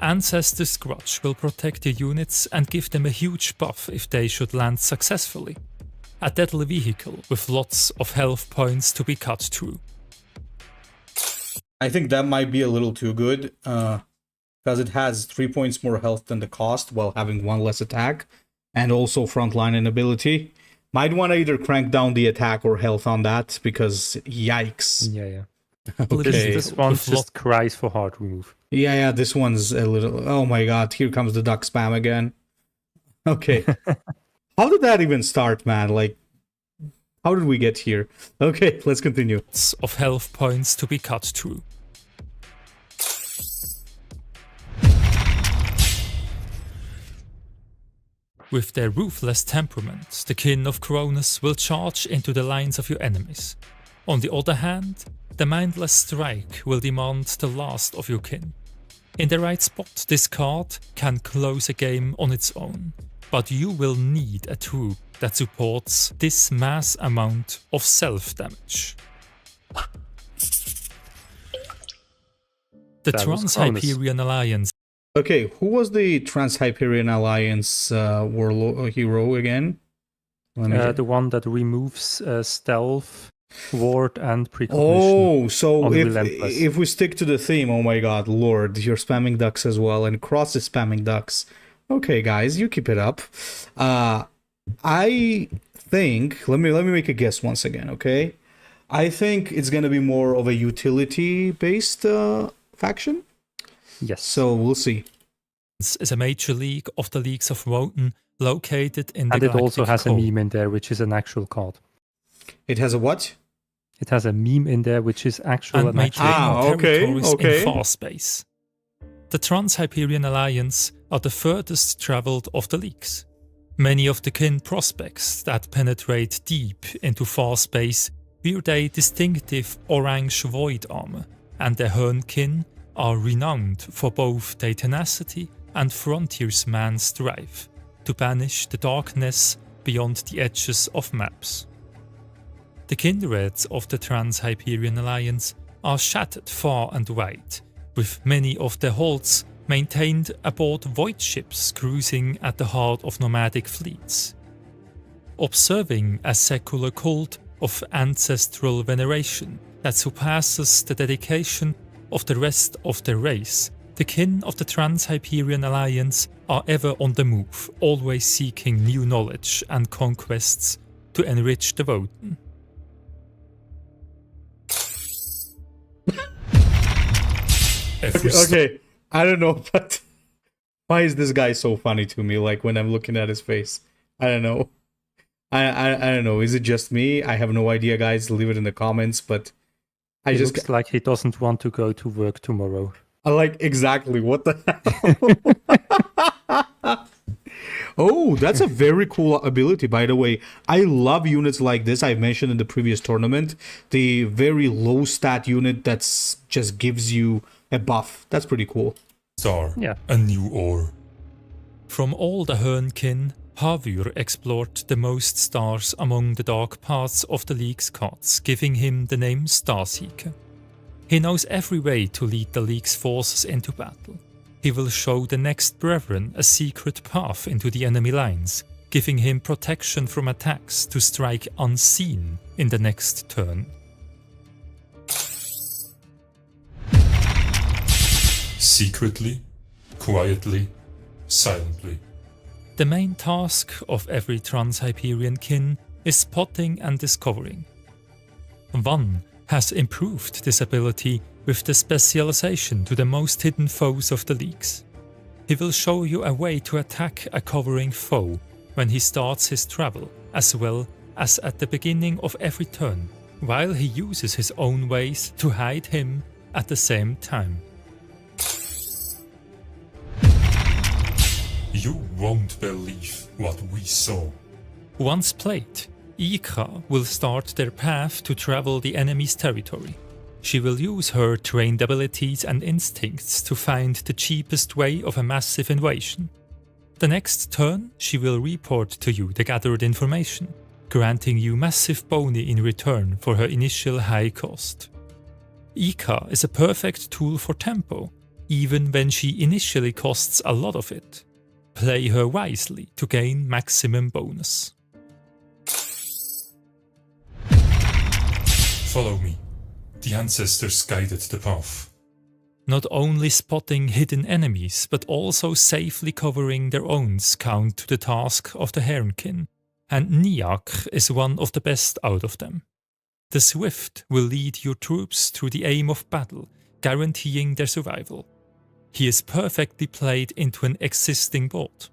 S4: Ancestor's Grudge will protect the units and give them a huge buff if they should land successfully. A deadly vehicle with lots of health points to be cut through.
S1: I think that might be a little too good, because it has 3 points more health than the cost while having 1 less attack, and also frontline and ability. Might want to either crank down the attack or health on that, because yikes.
S2: Yeah.
S1: Okay.
S2: This one just cries for hard remove.
S1: Yeah, this one's a little... Oh my god, here comes the duck spam again. Okay. How did that even start, man? Like, how did we get here? Okay, let's continue.
S4: Of health points to be cut through. With their ruthless temperament, the kin of Kronus will charge into the lines of your enemies. On the other hand, the mindless strike will demand the last of your kin. In the right spot, this card can close a game on its own, but you will need a troop that supports this mass amount of self-damage. The
S2: That was
S4: Trans-Hyperian Alliance.
S1: Okay, who was the Trans-Hyperian Alliance warlord hero again?
S2: The one that removes stealth, ward, and precognition.
S1: Oh, so
S2: on
S1: if
S2: Relentless.
S1: we stick to the theme, oh my god, Lord, you're spamming ducks as well, and Cross is spamming ducks. Okay, guys, you keep it up. I think, let me make a guess once again, okay? I think it's gonna be more of a utility-based faction.
S2: Yes.
S1: So we'll see.
S4: Is a major league of the Leagues of Votann located in the
S2: And it also
S4: Galactic
S2: has a
S4: Core.
S2: meme in there, which is an actual card.
S1: It has a what?
S2: It has a meme in there, which is actual
S4: and may
S2: actual
S4: trade
S2: card.
S4: territories
S1: okay.
S4: in far space. The Trans-Hyperian Alliance are the furthest travelled of the leagues. Many of the kin prospects that penetrate deep into far space wield a distinctive orange void armor, and their Hern kin are renowned for both their tenacity and frontiersman's drive to banish the darkness beyond the edges of maps. The kindreds of the Trans-Hyperian Alliance are shattered far and wide, with many of their holds maintained aboard void ships cruising at the heart of nomadic fleets. Observing a secular cult of ancestral veneration that surpasses the dedication of the rest of their race, the kin of the Trans-Hyperian Alliance are ever on the move, always seeking new knowledge and conquests to enrich the Votann.
S1: Okay, I don't know, but why is this guy so funny to me? Like when I'm looking at his face, I don't know. I don't know. Is it just me? I have no idea, guys. Leave it in the comments. But I
S2: It
S1: just
S2: looks like he doesn't want to go to work tomorrow.
S1: I like exactly what the hell. Oh, that's a very cool ability, by the way. I love units like this. I mentioned in the previous tournament, the very low stat unit that's just gives you a buff. That's pretty cool.
S6: Star,
S2: Yeah.
S6: a new ore.
S4: From all the Hern kin, Havur explored the most stars among the dark paths of the League's cards, giving him the name Starseeker. He knows every way to lead the League's forces into battle. He will show the next brethren a secret path into the enemy lines, giving him protection from attacks to strike unseen in the next turn.
S6: Secretly, quietly, silently.
S4: The main task of every Trans-Hyperian kin is spotting and discovering. Votann has improved this ability with the specialization to the most hidden foes of the leagues. He will show you a way to attack a covering foe when he starts his travel, as well as at the beginning of every turn, while he uses his own ways to hide him at the same time.
S6: You won't believe what we saw.
S4: Once played, Ika will start their path to travel the enemy's territory. She will use her trained abilities and instincts to find the cheapest way of a massive invasion. The next turn, she will report to you the gathered information, granting you massive boni in return for her initial high cost. Ika is a perfect tool for tempo, even when she initially costs a lot of it. Play her wisely to gain maximum bonus.
S6: Follow me. The ancestors guided the path.
S4: Not only spotting hidden enemies, but also safely covering their own count to the task of the Hernkin, and Niak is one of the best out of them. The Swift will lead your troops through the aim of battle, guaranteeing their survival. He is perfectly played into an existing board.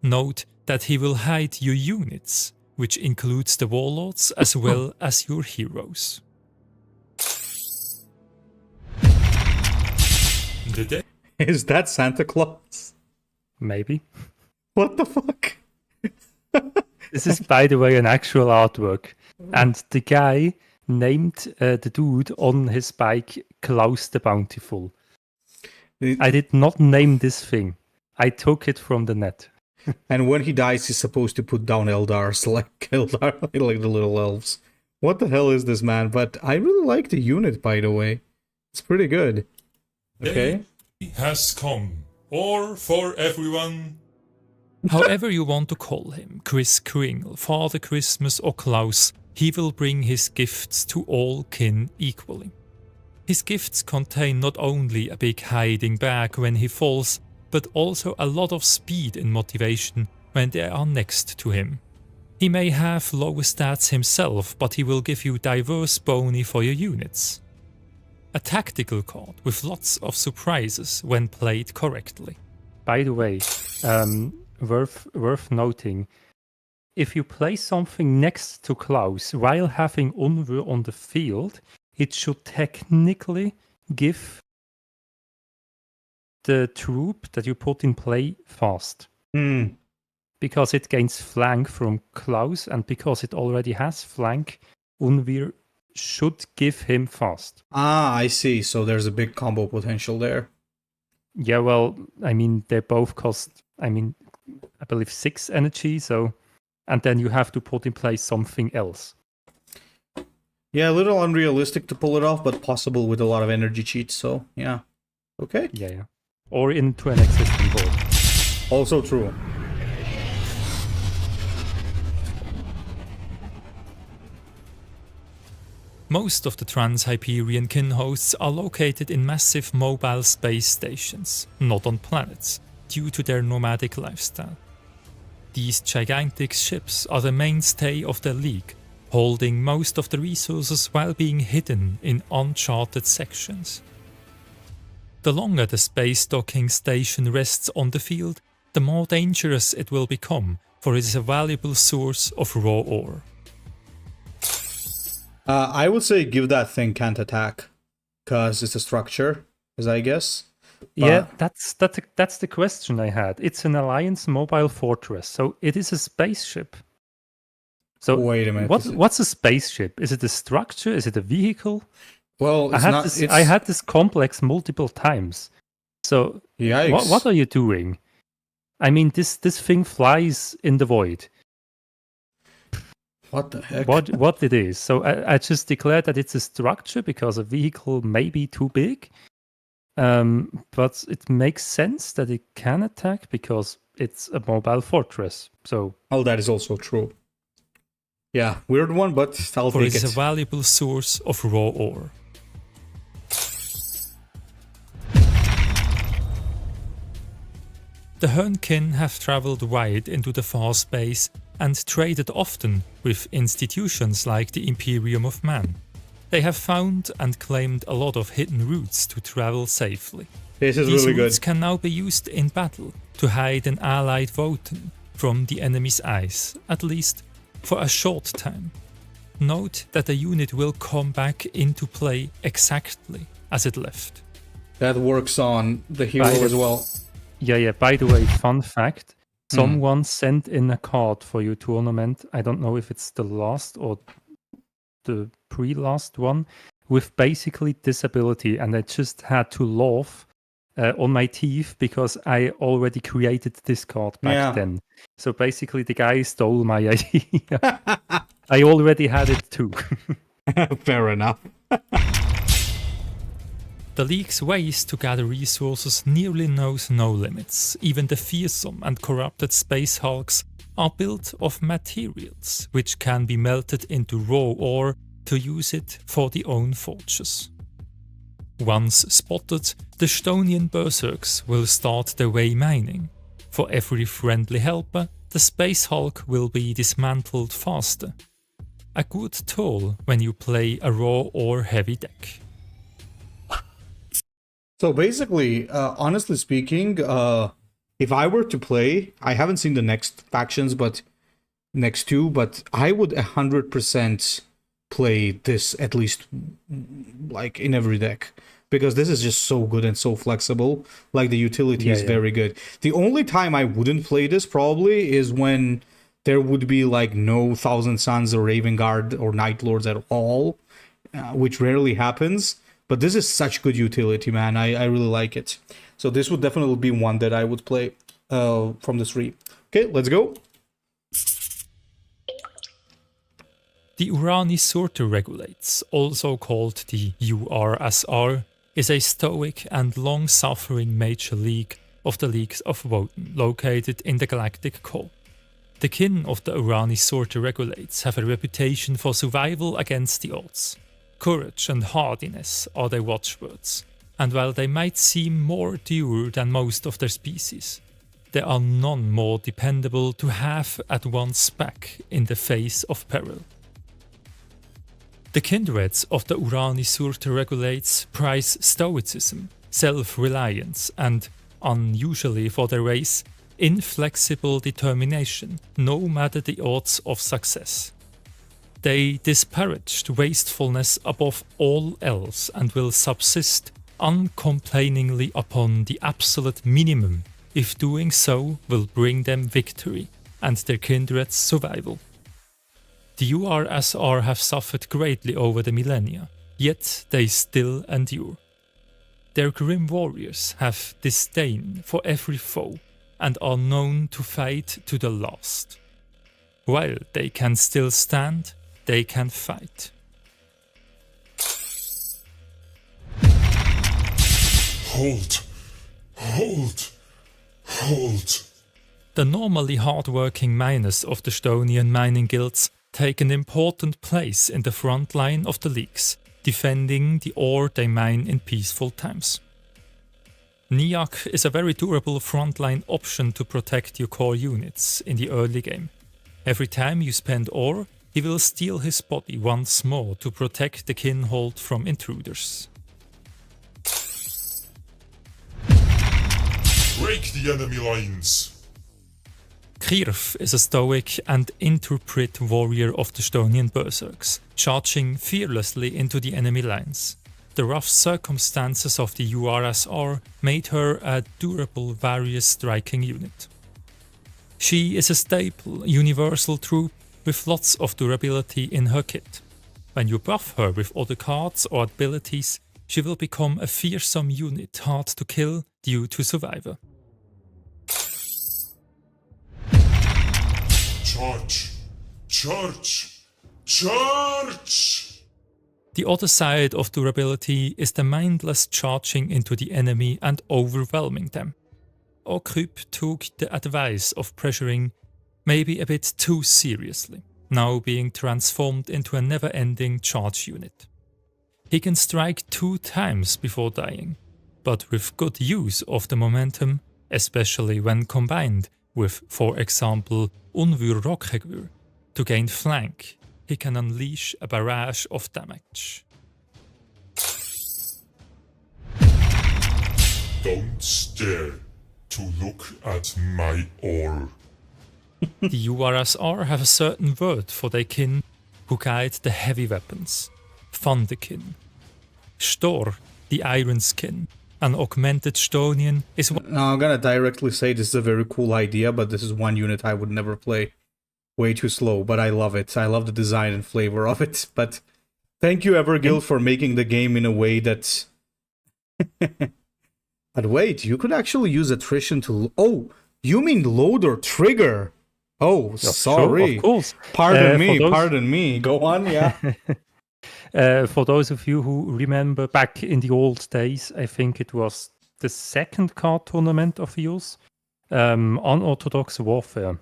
S4: Note that he will hide your units, which includes the warlords as well as your heroes.
S6: The day
S1: Is that Santa Claus?
S2: Maybe.
S1: What the fuck?
S2: This is, by the way, an actual artwork. And the guy named the dude on his bike Klaus the Bountiful. I did not name this thing. I took it from the net.
S1: And when he dies, he's supposed to put down Eldars, like Eldar, like the little elves. What the hell is this, man? But I really like the unit, by the way. It's pretty good. Okay.
S6: Day has come, or for everyone.
S4: However you want to call him, Kris Kringle, Father Christmas or Klaus, he will bring his gifts to all kin equally. His gifts contain not only a big hiding bag when he falls, but also a lot of speed and motivation when they are next to him. He may have lower stats himself, but he will give you diverse boni for your units. A tactical card with lots of surprises when played correctly.
S2: By the way, worth noting, if you play something next to Klaus while having Ymyr on the field, it should technically give the troop that you put in play fast. Because it gains flank from Klaus, and because it already has flank, Ymyr should give him fast.
S1: Ah, I see. So there's a big combo potential there.
S2: Yeah, well, I mean, they both cost, I believe 6 energy, so... And then you have to put in place something else.
S1: Yeah, a little unrealistic to pull it off, but possible with a lot of energy cheats, so yeah. Okay.
S2: Yeah. Or into an existing board.
S1: Also true.
S4: Most of the Trans-Hyperian kin hosts are located in massive mobile space stations, not on planets, due to their nomadic lifestyle. These gigantic ships are the mainstay of their league, holding most of the resources while being hidden in uncharted sections. The longer the space docking station rests on the field, the more dangerous it will become, for it is a valuable source of raw ore.
S1: I would say give that thing can't attack, because it's a structure, as I guess.
S2: Yeah, that's the question I had. It's an Alliance mobile fortress, so it is a spaceship. So
S1: wait a minute.
S2: What's a spaceship? Is it a structure? Is it a vehicle?
S1: Well,
S2: I had this complex multiple times. So what are you doing? I mean, this thing flies in the void.
S1: What the heck?
S2: What it is? So I just declared that it's a structure because a vehicle may be too big. But it makes sense that it can attack because it's a mobile fortress. So
S1: that is also true. Yeah, weird one, but I'll take it.
S4: For it is a valuable source of raw ore. The Hernkin have travelled wide into the far space and traded often with institutions like the Imperium of Man. They have found and claimed a lot of hidden routes to travel safely.
S1: This is
S4: These
S1: really
S4: routes
S1: good.
S4: can now be used in battle to hide an allied Votann from the enemy's eyes, at least for a short time. Note that the unit will come back into play exactly as it left.
S1: That works on the hero as well.
S2: Yeah. By the way, fun fact. Someone sent in a card for your tournament. I don't know if it's the last or the pre-last one, with basically this ability, and I just had to laugh on my teeth because I already created this card back then. So basically the guy stole my idea. I already had it too.
S1: Fair enough.
S4: The League's ways to gather resources nearly knows no limits. Even the fearsome and corrupted space hulks are built of materials which can be melted into raw ore to use it for the own forges. Once spotted, the Stonian berserks will start their way mining. For every friendly helper, the space hulk will be dismantled faster. A good tool when you play a raw ore heavy deck.
S1: So basically, honestly speaking, if I were to play, I haven't seen the next factions, but next two, but I would 100% play this at least like in every deck, because this is just so good and so flexible. Like the utility is very good. The only time I wouldn't play this probably is when there would be like no Thousand Sons or Raven Guard or Night Lords at all, which rarely happens. But this is such good utility, man. I really like it. So this would definitely be one that I would play from the 3. Okay, let's go.
S4: The Urani-Surtr Regulates, also called the URSR, is a stoic and long-suffering major league of the Leagues of Votann, located in the galactic core. The kin of the Urani-Surtr Regulates have a reputation for survival against the odds. Courage and hardiness are their watchwords, and while they might seem more dure than most of their species, there are none more dependable to have at one's back in the face of peril. The kindreds of the Urani-Surtr Regulates prize stoicism, self-reliance, and, unusually for their race, inflexible determination, no matter the odds of success. They disparaged wastefulness above all else and will subsist uncomplainingly upon the absolute minimum if doing so will bring them victory and their kindred's survival. The URSR have suffered greatly over the millennia, yet they still endure. Their grim warriors have disdain for every foe and are known to fight to the last. While they can still stand, they can fight.
S6: Hold. Hold. Hold.
S4: The normally hard-working miners of the Stonian mining guilds take an important place in the front line of the leagues, defending the ore they mine in peaceful times. Niak is a very durable frontline option to protect your core units in the early game. Every time you spend ore, he will steal his body once more to protect the kinhold from intruders.
S6: Break the enemy lines.
S4: Kirf is a stoic and interpret warrior of the Stonian berserks, charging fearlessly into the enemy lines. The rough circumstances of the URSR made her a durable various striking unit. She is a staple, universal troop with lots of durability in her kit. When you buff her with other cards or abilities, she will become a fearsome unit hard to kill due to survivor.
S6: Charge. Charge. Charge.
S4: The other side of durability is the mindless charging into the enemy and overwhelming them. Okryp took the advice of pressuring maybe a bit too seriously, now being transformed into a never-ending charge unit. He can strike 2 times before dying, but with good use of the momentum, especially when combined with, for example, Ymyr Conglomerate, to gain flank, he can unleash a barrage of damage.
S6: Don't stare to look at my ore.
S4: The URSR have a certain word for their kin who guide the heavy weapons, Thunderkin. Stor, the Iron Skin, an augmented Stonian, is one.
S1: Now, I'm gonna directly say this is a very cool idea, but this is one unit I would never play. Way too slow, but I love it. I love the design and flavor of it. But thank you, Evergill, for making the game in a way that... But wait, you could actually use attrition to... Oh, you mean load or trigger? Oh, sorry.
S2: Sure, of course.
S1: Pardon me. Go on, yeah.
S2: For those of you who remember back in the old days, I think it was the second card tournament of yours, Unorthodox Warfare.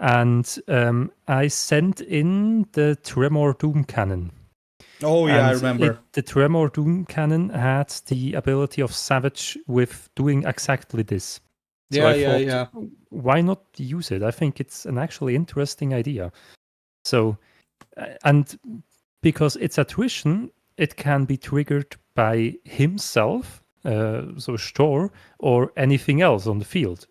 S2: And I sent in the Tremor Doom Cannon.
S1: Oh, yeah, I remember.
S2: The Tremor Doom Cannon had the ability of Savage with doing exactly this. So I thought, why not use it? I think it's an actually interesting idea. So, and because it's attrition, it can be triggered by himself, so Stor, or anything else on the field.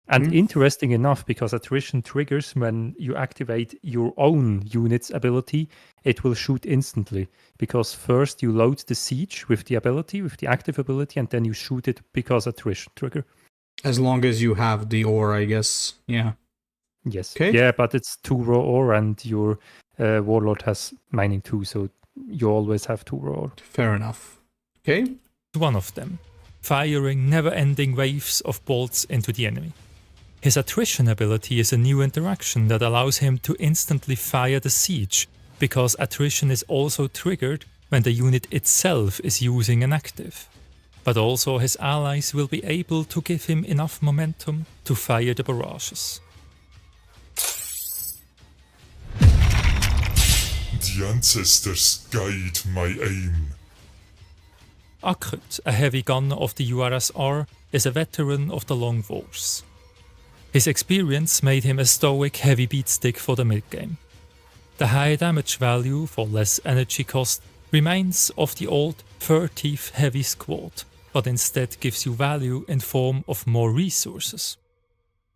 S2: And interesting enough, because attrition triggers when you activate your own unit's ability, it will shoot instantly. Because first you load the siege with the ability, with the active ability, and then you shoot it because attrition trigger.
S1: As long as you have the ore, I guess. Yeah.
S2: Yes.
S1: Okay.
S2: Yeah, but it's 2 raw ore, and your Warlord has mining too, so you always have 2 raw ore.
S1: Fair enough. Okay.
S4: One of them, firing never-ending waves of bolts into the enemy. His attrition ability is a new interaction that allows him to instantly fire the siege, because attrition is also triggered when the unit itself is using an active. But also his allies will be able to give him enough momentum to fire the barrages.
S6: The ancestors guide my aim.
S4: Akrut, a heavy gunner of the URSR, is a veteran of the Long Wars. His experience made him a stoic heavy beatstick for the mid-game. The high damage value for less energy cost remains of the old 30th heavy squad, but instead gives you value in form of more resources.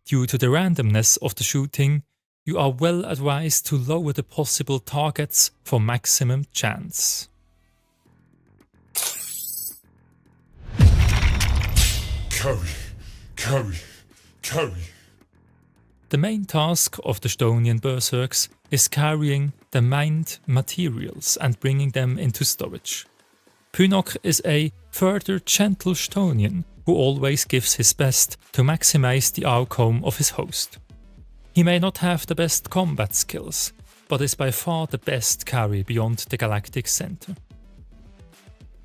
S4: Due to the randomness of the shooting, you are well advised to lower the possible targets for maximum chance.
S6: Carry.
S4: The main task of the Stonian Berserks is carrying the mined materials and bringing them into storage. Pynok is a further gentle Stonian who always gives his best to maximize the outcome of his host. He may not have the best combat skills, but is by far the best carry beyond the galactic center.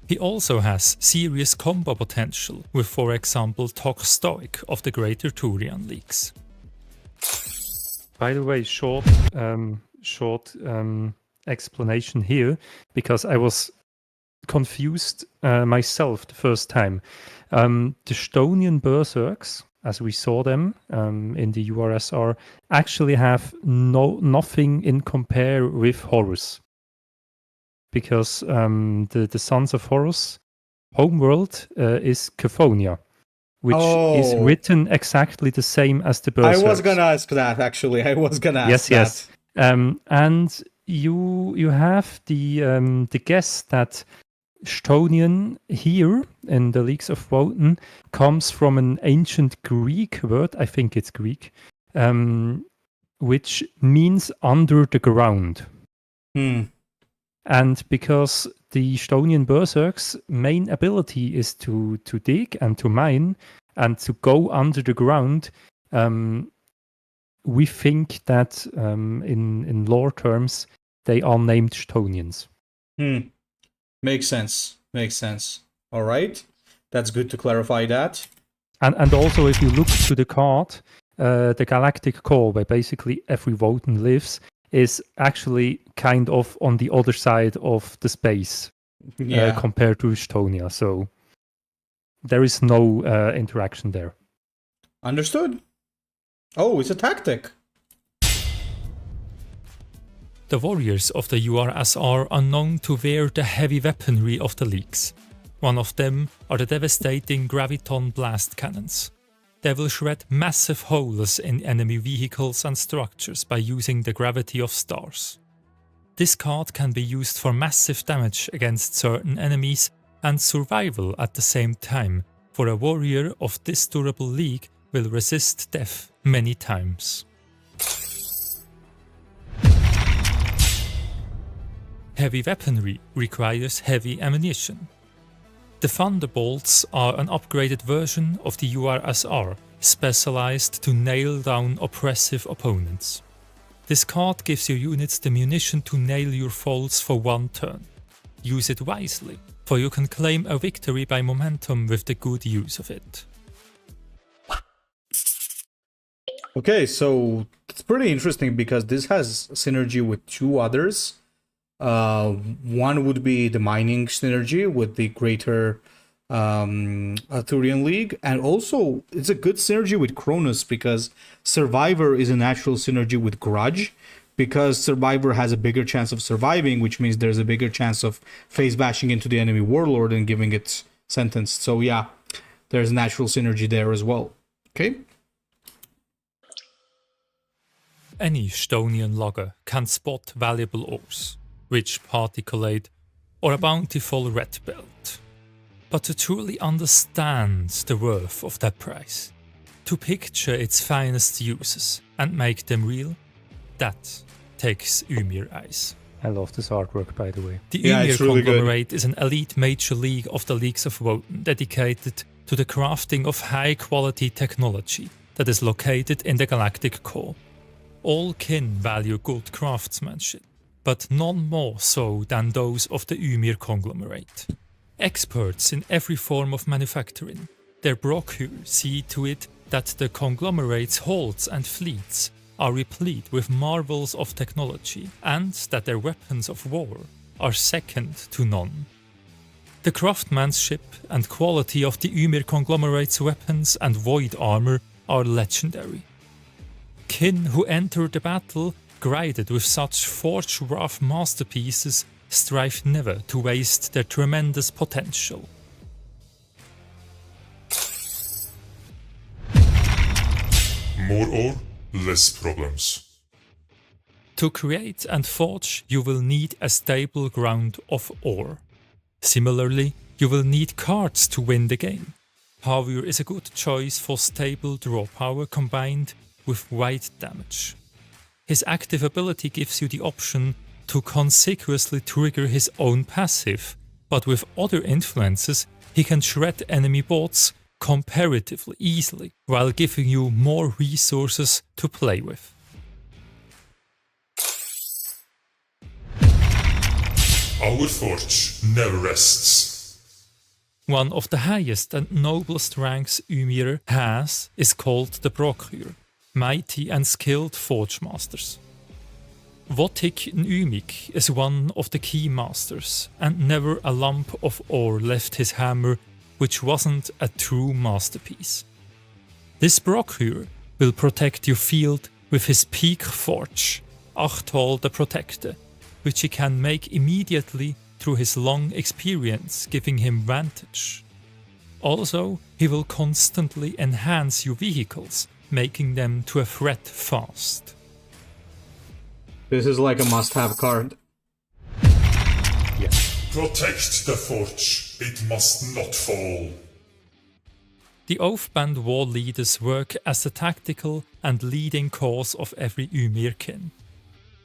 S4: He also has serious combo potential with, for example, Tok Stoic of the greater Thurian Leagues.
S2: By the way, short explanation here, because I was confused myself the first time. The Stonian Berserks, as we saw them in the URSR, actually have nothing in compare with Horus. Because the Sons of Horus homeworld is Cephonia, which is written exactly the same as the Berserks.
S1: I was gonna ask that, actually. I was gonna ask that.
S2: Yes. And you have the guess that Stonian here in the Leagues of Votann comes from an ancient Greek word, I think it's Greek, which means under the ground. And because the Stonian Berserk's main ability is to dig and to mine and to go under the ground, we think that in lore terms they are named Stonians.
S1: Makes sense. All right. That's good to clarify that.
S2: And also, if you look to the card, the galactic core, where basically every Votann lives, is actually kind of on the other side of the space compared to Estonia. So there is no interaction there.
S1: Understood. Oh, it's a tactic.
S4: The warriors of the URSR are known to wear the heavy weaponry of the Leagues. One of them are the devastating graviton blast cannons. They will shred massive holes in enemy vehicles and structures by using the gravity of stars. This card can be used for massive damage against certain enemies and survival at the same time, for a warrior of this durable league will resist death many times. Heavy weaponry requires heavy ammunition. The Thunderbolts are an upgraded version of the URSR, specialized to nail down oppressive opponents. This card gives your units the munition to nail your foes for one turn. Use it wisely, for you can claim a victory by momentum with the good use of it.
S1: Okay, so it's pretty interesting because this has synergy with two others. One would be the mining synergy with the greater Thurian League, and also it's a good synergy with Kronus because Survivor is a natural synergy with Grudge, because Survivor has a bigger chance of surviving, which means there's a bigger chance of phase bashing into the enemy Warlord and giving it sentenced. So yeah, there's natural synergy there as well. Okay.
S4: Any Stonian logger can spot valuable ores, rich particulate, or a bountiful red belt. But to truly understand the worth of that price, to picture its finest uses and make them real, that takes Ymyr eyes.
S2: I love this artwork, by the way.
S4: The
S1: Yeah,
S4: Ymyr
S1: it's really good.
S4: Conglomerate is an elite major league of the Leagues of Votann dedicated to the crafting of high-quality technology that is located in the galactic core. All kin value good craftsmanship, but none more so than those of the Ymyr Conglomerate. Experts in every form of manufacturing, their procure see to it that the conglomerate's holds and fleets are replete with marvels of technology, and that their weapons of war are second to none. The craftsmanship and quality of the Ymyr Conglomerate's weapons and void armor are legendary. Kin who enter the battle graded with such forge-wrought masterpieces strive never to waste their tremendous potential.
S6: More ore, less problems.
S4: To create and forge, you will need a stable ground of ore. Similarly, you will need cards to win the game. Power is a good choice for stable draw power combined with wide damage. His active ability gives you the option to conspicuously trigger his own passive, but with other influences he can shred enemy boards comparatively easily, while giving you more resources to play with.
S6: Our forge never rests.
S4: One of the highest and noblest ranks Ymyr has is called the Procure, mighty and skilled forge masters. Votann is one of the key masters, and never a lump of ore left his hammer which wasn't a true masterpiece. This Procure will protect your field with his peak forge, Achtal the Protector, which he can make immediately through his long experience, giving him vantage. Also, he will constantly enhance your vehicles, making them to a threat fast.
S1: This is like a must-have card.
S6: Protect the forge, it must not fall.
S4: The Oathband war leaders work as the tactical and leading cause of every Ymyr kin.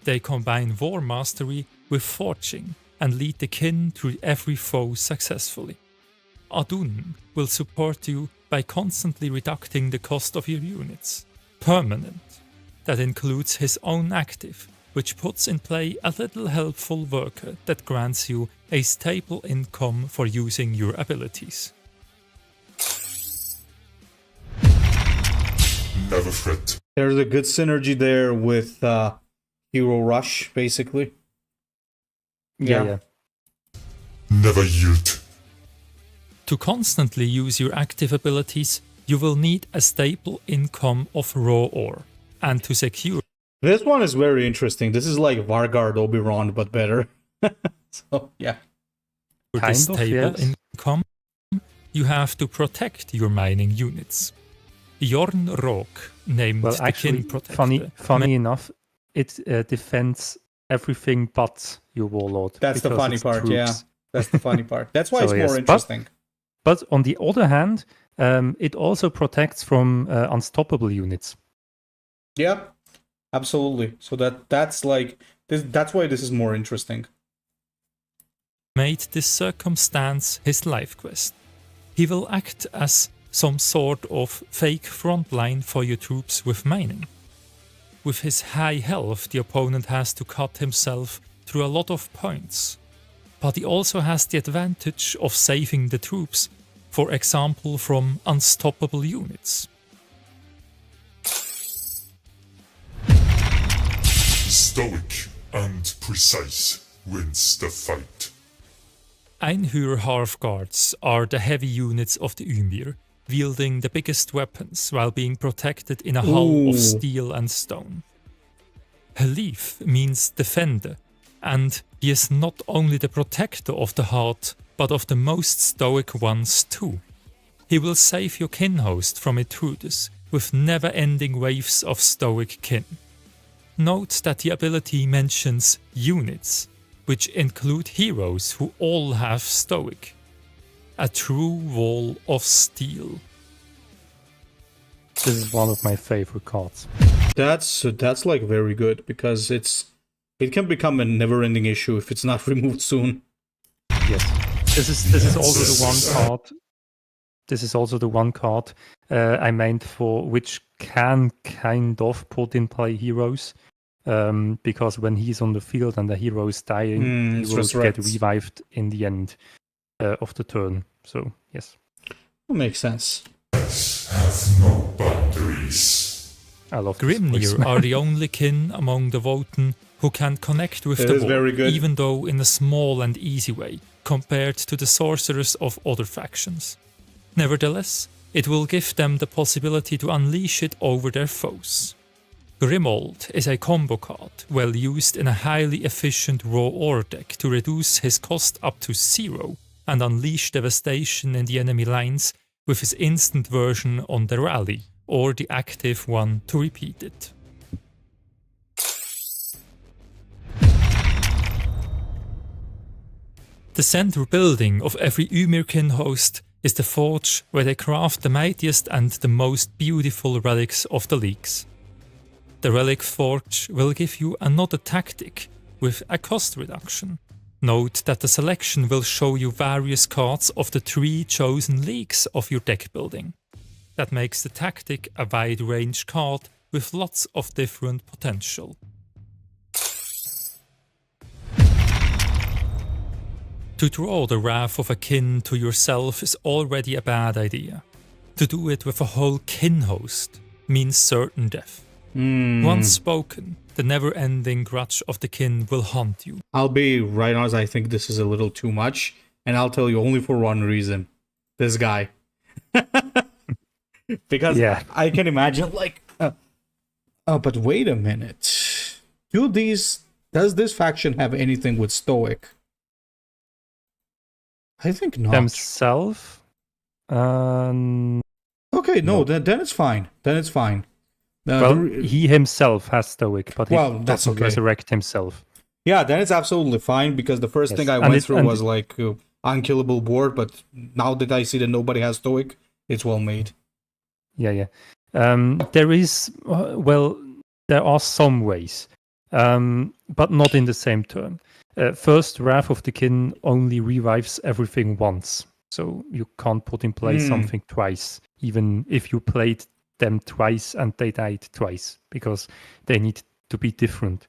S4: They combine war mastery with forging and lead the kin through every foe successfully. Adun will support you by constantly reducing the cost of your units. Permanent. That includes his own active, which puts in play a little helpful worker that grants you a stable income for using your abilities.
S6: Never fret.
S1: There's a good synergy there with Hero Rush, basically.
S2: Yeah.
S6: Never yield.
S4: To constantly use your active abilities, you will need a stable income of raw ore, and to secure
S1: This one is very interesting. This is like Vargard Oberon, but better. So, yeah.
S4: this
S2: Kind of,
S4: stable
S2: yes.
S4: income, you have to protect your mining units. Jorn Rook, named
S2: Well,
S4: the
S2: actually,
S4: Kin Protector,
S2: funny enough, it defends everything but your Warlord.
S1: That's the
S2: because
S1: funny
S2: it's
S1: part,
S2: troops.
S1: yeah. That's the funny part. That's why
S2: So,
S1: it's
S2: yes,
S1: more interesting.
S2: But on the other hand, it also protects from unstoppable units.
S1: Yeah, absolutely. So that's like this. That's why this is more interesting.
S4: made this circumstance his life quest. He will act as some sort of fake frontline for your troops with mining. With his high health, the opponent has to cut himself through a lot of points. But he also has the advantage of saving the troops, for example from unstoppable units.
S6: Stoic and precise wins the fight.
S4: Einhyr Halfguards are the heavy units of the Ymyr, wielding the biggest weapons while being protected in a hull of steel and stone. Halif means defender, and he is not only the protector of the heart, but of the most stoic ones too. He will save your kin host from intruders with never-ending waves of stoic kin. Note that the ability mentions units, which include heroes who all have stoic. A true wall of steel.
S2: This is one of my favorite cards.
S1: That's like very good because it can become a never-ending issue if it's not removed soon.
S2: Yes. This is also the one card. This is also the one card I meant for which can kind of put in play heroes. Because when he's on the field and the hero is dying, he will get revived in the end of the turn. So, yes.
S1: That makes sense.
S6: Have no boundaries.
S2: I love
S4: Grimnir are the only kin among the Votann who can connect with the war, even though in a small and easy way, compared to the sorcerers of other factions. Nevertheless, it will give them the possibility to unleash it over their foes. Grimold is a combo card, well used in a highly efficient raw ore deck to reduce his cost up to 0 and unleash devastation in the enemy lines with his instant version on the rally, or the active one to repeat it. The central building of every Ymyrkin host is the forge where they craft the mightiest and the most beautiful relics of the leagues. The Relic Forge will give you another tactic with a cost reduction. Note that the selection will show you various cards of the 3 chosen leagues of your deck building. That makes the tactic a wide range card with lots of different potential. To draw the Wrath of a kin to yourself is already a bad idea. To do it with a whole kin host means certain death. Once spoken, the never-ending grudge of the kin will haunt you.
S1: I'll be right honest, I think this is a little too much, and I'll tell you only for one reason. This guy. Because I can imagine, like... but wait a minute. Does this faction have anything with Stoic? I think not.
S2: Themselves?
S1: Okay, no, then it's fine. Then it's fine.
S2: He himself has Stoic, but he doesn't resurrect himself.
S1: Yeah, then it's absolutely fine, because the first thing I went through was like unkillable board, but now that I see that nobody has Stoic, it's well made.
S2: Yeah. There is, there are some ways, but not in the same turn. First, Wrath of the Kin only revives everything once, so you can't put in play something twice, even if you played them twice and they died twice, because they need to be different.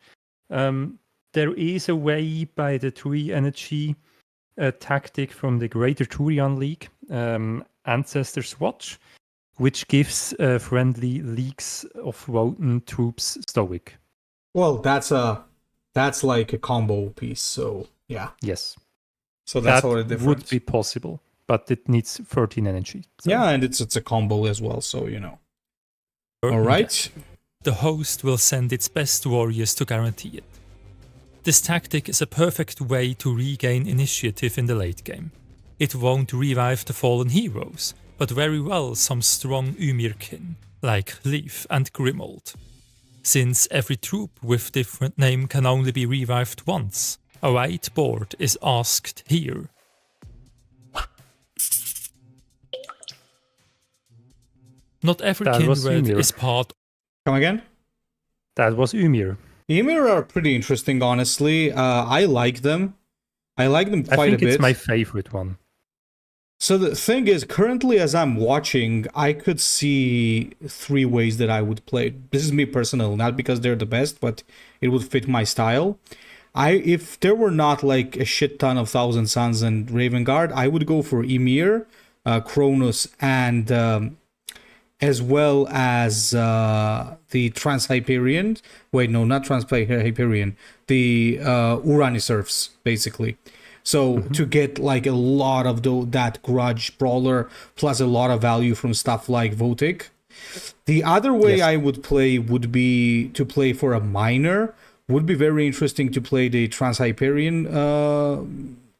S2: There is a way by the 3 energy tactic from the Greater Thurian League, Ancestors Watch, which gives friendly leagues of Votann troops Stoic.
S1: Well, that's like a combo piece, so yeah.
S2: Yes.
S1: So that's
S2: that
S1: all the difference.
S2: Would be possible, but it needs 13 energy. So.
S1: Yeah, and it's a combo as well, so you know. All right.
S4: The host will send its best warriors to guarantee it. This tactic is a perfect way to regain initiative in the late game. It won't revive the fallen heroes, but very well some strong Ymyrkin, like Leaf and Grimold. Since every troop with different name can only be revived once, a white board is asked here. Not every kindred is part...
S1: Come again?
S2: That was Ymyr.
S1: Ymyr are pretty interesting, honestly. I like them. I like them quite a bit.
S2: I think it's my favorite one.
S1: So the thing is, currently as I'm watching, I could see 3 ways that I would play. This is me personal, not because they're the best, but it would fit my style. If there were not like a shit ton of Thousand Suns and Raven Guard, I would go for Ymyr, Kronus, and as well as the Trans-Hyperian. Wait, no, not Trans-Hyperian. The Urani-Surfs, basically. So to get like a lot of that Grudge Brawler, plus a lot of value from stuff like Votic. The other way I would play would be to play for a Miner. Would be very interesting to play the Trans-Hyperian,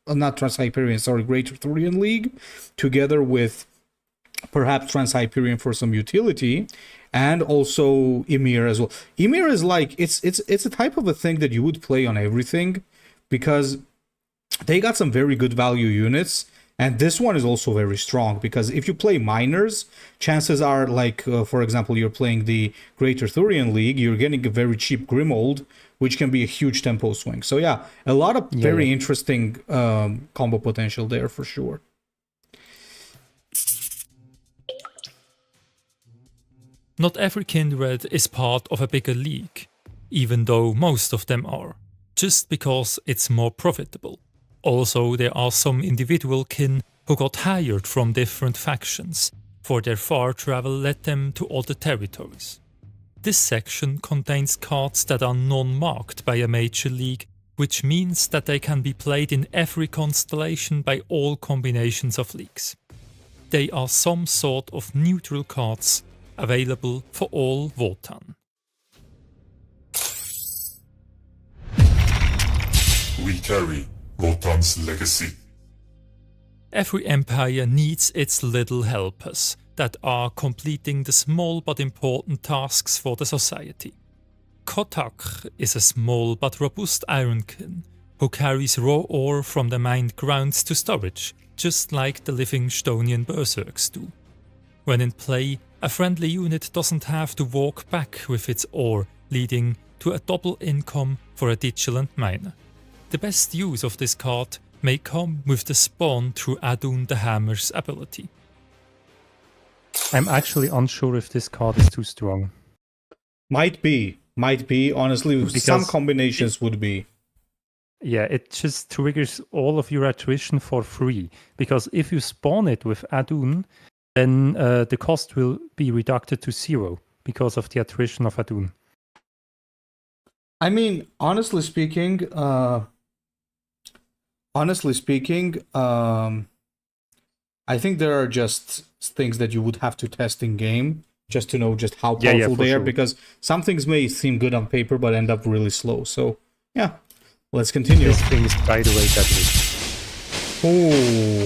S1: not Trans-Hyperian, sorry, Greater Thurian League, together with perhaps Trans-Hyperian for some utility, and also Ymyr as well. Ymyr is like, it's a type of a thing that you would play on everything, because they got some very good value units, And this one is also very strong because if you play minors, chances are, like, for example, you're playing the Greater Thurian League, you're getting a very cheap Grimold, which can be a huge tempo swing. So yeah, a lot of very interesting combo potential there for sure.
S4: Not every kindred is part of a bigger league, even though most of them are, just because it's more profitable. Also, there are some individual kin who got hired from different factions, for their far travel led them to other territories. This section contains cards that are non-marked by a major league, which means that they can be played in every constellation by all combinations of leagues. They are some sort of neutral cards available for all Votann.
S6: We carry Votann's legacy.
S4: Every empire needs its little helpers that are completing the small but important tasks for the society. Kotak is a small but robust ironkin who carries raw ore from the mined grounds to storage, just like the living Stonian berserks do. When in play, a friendly unit doesn't have to walk back with its ore, leading to a double income for a vigilant miner. The best use of this card may come with the spawn through Adun the Hammer's ability.
S2: I'm actually unsure if this card is too strong.
S1: Might be. Honestly,
S2: Because
S1: some combinations would be.
S2: Yeah, it just triggers all of your attrition for free. Because if you spawn it with Adun, then the cost will be reducted to 0 because of the attrition of Adun.
S1: I mean, honestly speaking, I think there are just things that you would have to test in game just to know just how powerful they are, because some things may seem good on paper but end up really slow. So yeah, let's continue.
S2: This thing is, by the way, deadly.
S1: Oh,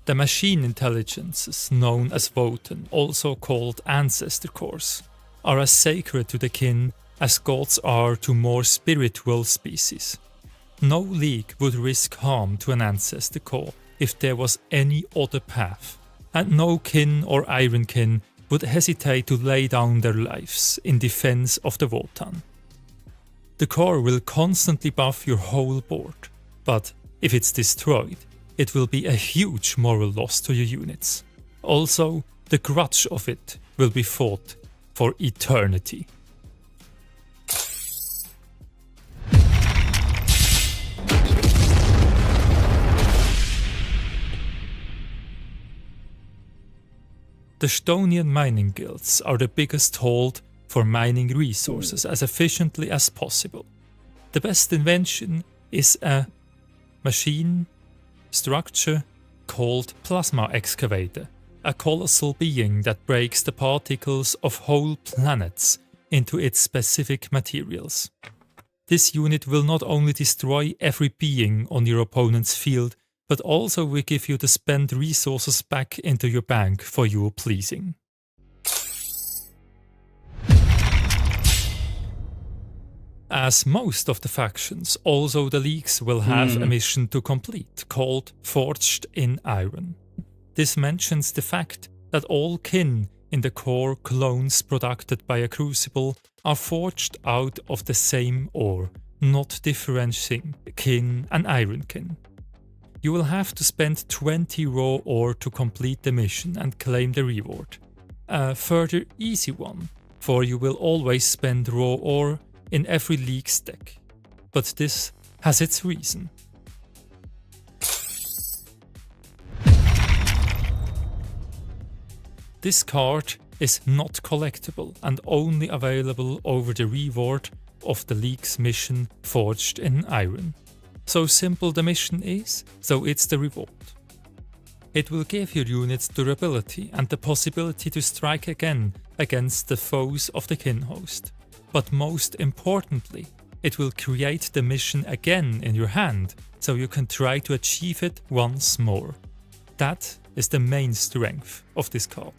S4: The machine intelligences known as Votann, also called ancestor cores, are as sacred to the kin as gods are to more spiritual species. No league would risk harm to an ancestor core if there was any other path, and no kin or ironkin would hesitate to lay down their lives in defense of the Votann. The core will constantly buff your whole board, but if it's destroyed, it will be a huge moral loss to your units. Also, the grudge of it will be fought for eternity. The Stonian mining guilds are the biggest hold for mining resources as efficiently as possible. The best invention is a machine structure called Plasma Excavator, a colossal being that breaks the particles of whole planets into its specific materials. This unit will not only destroy every being on your opponent's field, but also will give you the spent resources back into your bank for your pleasing. As most of the factions, also the leagues will have a mission to complete, called Forged in Iron. This mentions the fact that all kin in the core clones produced by a crucible are forged out of the same ore, not differentiating kin and ironkin. You will have to spend 20 raw ore to complete the mission and claim the reward. A further easy one, for you will always spend raw ore in every league's deck. But this has its reason. This card is not collectible and only available over the reward of the league's mission Forged in Iron. So simple the mission is, so it's the reward. It will give your units durability and the possibility to strike again against the foes of the kin host. But most importantly, it will create the mission again in your hand, so you can try to achieve it once more. That is the main strength of this card.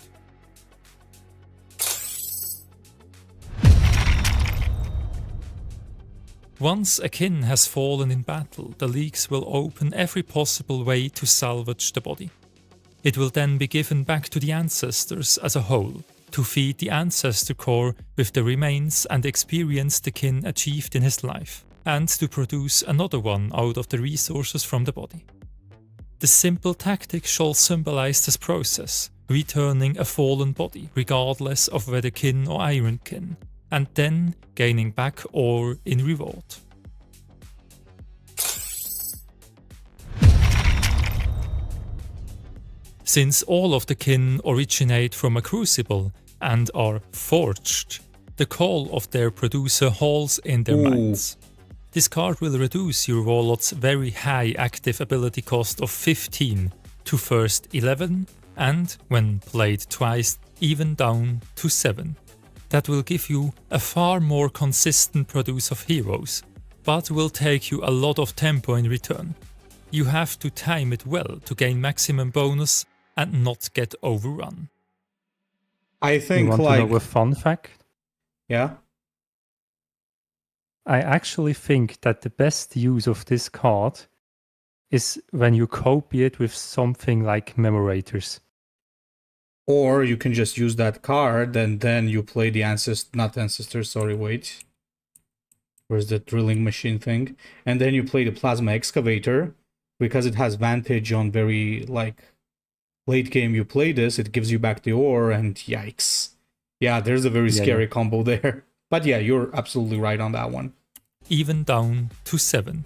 S4: Once a kin has fallen in battle, the leagues will open every possible way to salvage the body. It will then be given back to the ancestors as a whole, to feed the ancestor core with the remains and experience the kin achieved in his life, and to produce another one out of the resources from the body. The simple tactic shall symbolize this process, returning a fallen body regardless of whether kin or iron kin, and then gaining back ore in reward. Since all of the kin originate from a crucible and are forged, the call of their producer halls in their minds. This card will reduce your Warlord's very high active ability cost of 15 to first 11 and, when played twice, even down to 7. That will give you a far more consistent produce of heroes, but will take you a lot of tempo in return. You have to time it well to gain maximum bonus and not get overrun.
S1: I think,
S2: you want
S1: like,
S2: to know a fun fact?
S1: yeah.
S2: I actually think that the best use of this card is when you copy it with something like Memorators.
S1: Or you can just use that card and then you play the where's the drilling machine thing? And then you play the plasma excavator because it has vantage on very, like, late game you play this, it gives you back the ore, and yikes. Yeah, there's a very scary combo there. But yeah, you're absolutely right on that one.
S4: Even down to 7.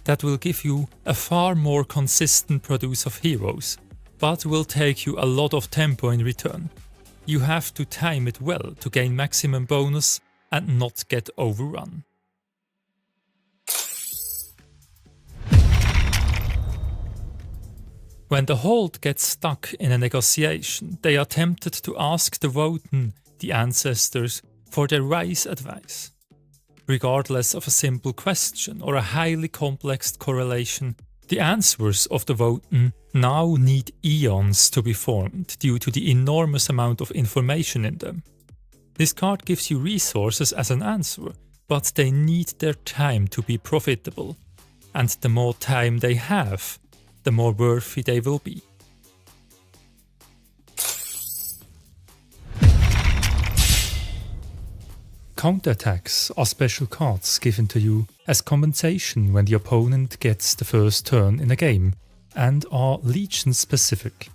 S4: That will give you a far more consistent produce of heroes, but will take you a lot of tempo in return. You have to time it well to gain maximum bonus and not get overrun. When the Hold gets stuck in a negotiation, they are tempted to ask the Votann, the ancestors, for their wise advice. Regardless of a simple question or a highly complex correlation, the answers of the Votann now need eons to be formed due to the enormous amount of information in them. This card gives you resources as an answer, but they need their time to be profitable, and the more time they have, the more worthy they will be. Counterattacks are special cards given to you as compensation when the opponent gets the first turn in a game, and are legion specific.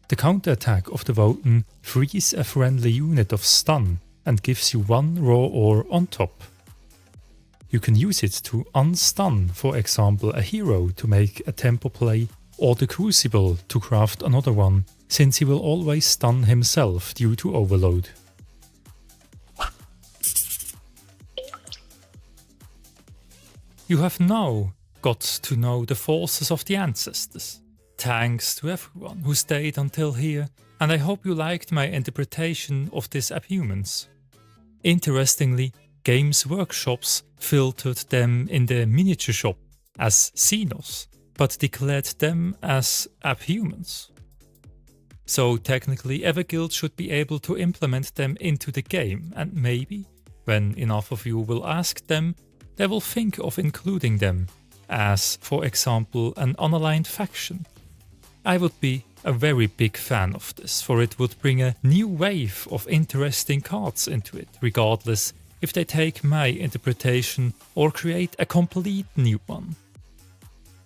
S4: The counterattack of the Votann frees a friendly unit of stun and gives you 1 raw ore on top. You can use it to unstun, for example, a hero to make a tempo play, or the Crucible to craft another one, since he will always stun himself due to overload. You have now got to know the forces of the ancestors. Thanks to everyone who stayed until here, and I hope you liked my interpretation of these abhumans. Interestingly, Games Workshops filtered them in the miniature shop as Xenos, but declared them as abhumans. So technically every guild should be able to implement them into the game, and maybe, when enough of you will ask them, they will think of including them as, for example, an unaligned faction. I would be a very big fan of this, for it would bring a new wave of interesting cards into it, regardless if they take my interpretation or create a complete new one.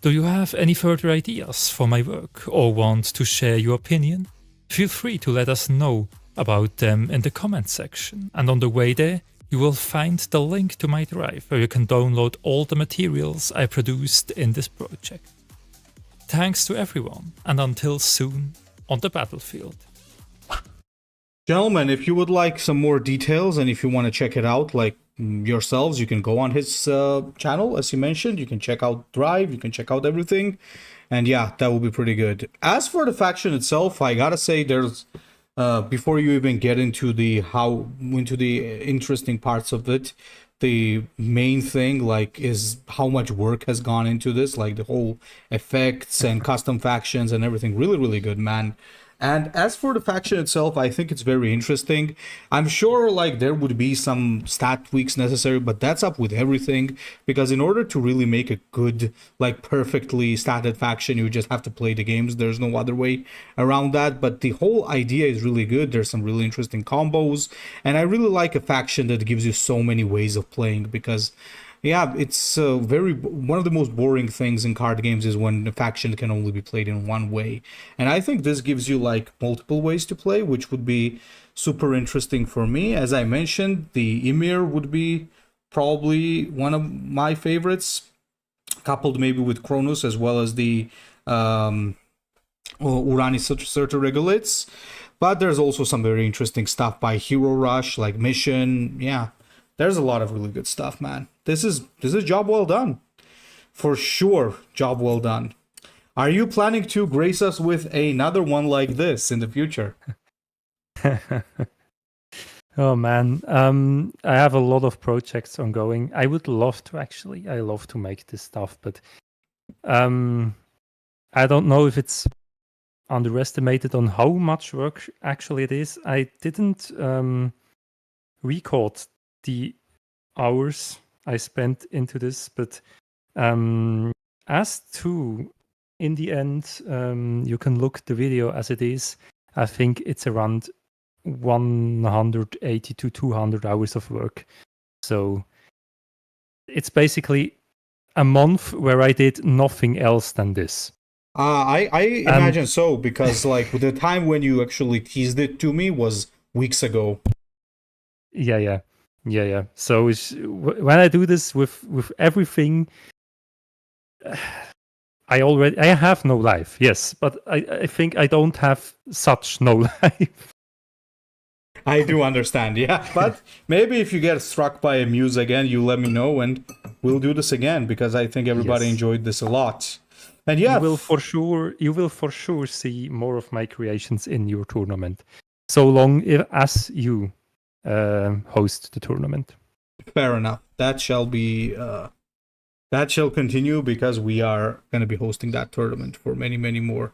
S4: Do you have any further ideas for my work or want to share your opinion? Feel free to let us know about them in the comment section, and on the way there you will find the link to my drive where you can download all the materials I produced in this project. Thanks to everyone, and until soon on the battlefield.
S1: Gentlemen, if you would like some more details and if you want to check it out like yourselves, you can go on his channel, as you mentioned. You can check out Drive, you can check out everything. And yeah, that will be pretty good. As for the faction itself, I gotta say there's before you even get into the interesting parts of it, the main thing like is how much work has gone into this, like the whole effects and custom factions and everything. Really, really good, man. And as for the faction itself, I think it's very interesting. I'm sure like there would be some stat tweaks necessary, but that's up with everything, because in order to really make a good, like perfectly statted faction, you just have to play the games. There's no other way around that. But the whole idea is really good. There's some really interesting combos, and I really like a faction that gives you so many ways of playing, because yeah, it's one of the most boring things in card games is when the faction can only be played in one way. And I think this gives you like multiple ways to play, which would be super interesting for me. As I mentioned, the Ymyr would be probably one of my favorites, coupled maybe with Kronus, as well as the Urani-Surtr Regulates. But there's also some very interesting stuff by Hero Rush, like Mission. Yeah, there's a lot of really good stuff, man. This is job well done. For sure, job well done. Are you planning to grace us with another one like this in the future?
S2: Oh man, I have a lot of projects ongoing. I would love to actually. I love to make this stuff, but I don't know if it's underestimated on how much work actually it is. I didn't record the hours I spent into this, but as to in the end, you can look the video as it is. I think it's around 180 to 200 hours of work. So it's basically a month where I did nothing else than this.
S1: I imagine so, because like the time when you actually teased it to me was weeks ago.
S2: Yeah. So when I do this with everything, I have no life, yes, but I think I don't have such no life.
S1: I do understand, yeah. But maybe if you get struck by a muse again, you let me know and we'll do this again, because I think everybody enjoyed this a lot. And yeah,
S2: you will for sure see more of my creations in your tournament, so long as you host the tournament.
S1: Fair enough. That shall be that shall continue, because we are going to be hosting that tournament for many more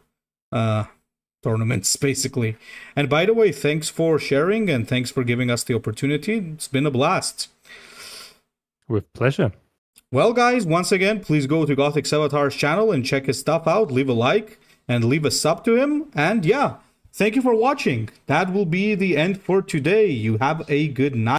S1: tournaments, basically. And by the way, thanks for sharing and thanks for giving us the opportunity. It's been a blast.
S2: With pleasure.
S1: Well, guys, once again, please go to GothicSevatar's channel and check his stuff out. Leave a like and leave a sub to him. And yeah, thank you for watching. That will be the end for today. You have a good night.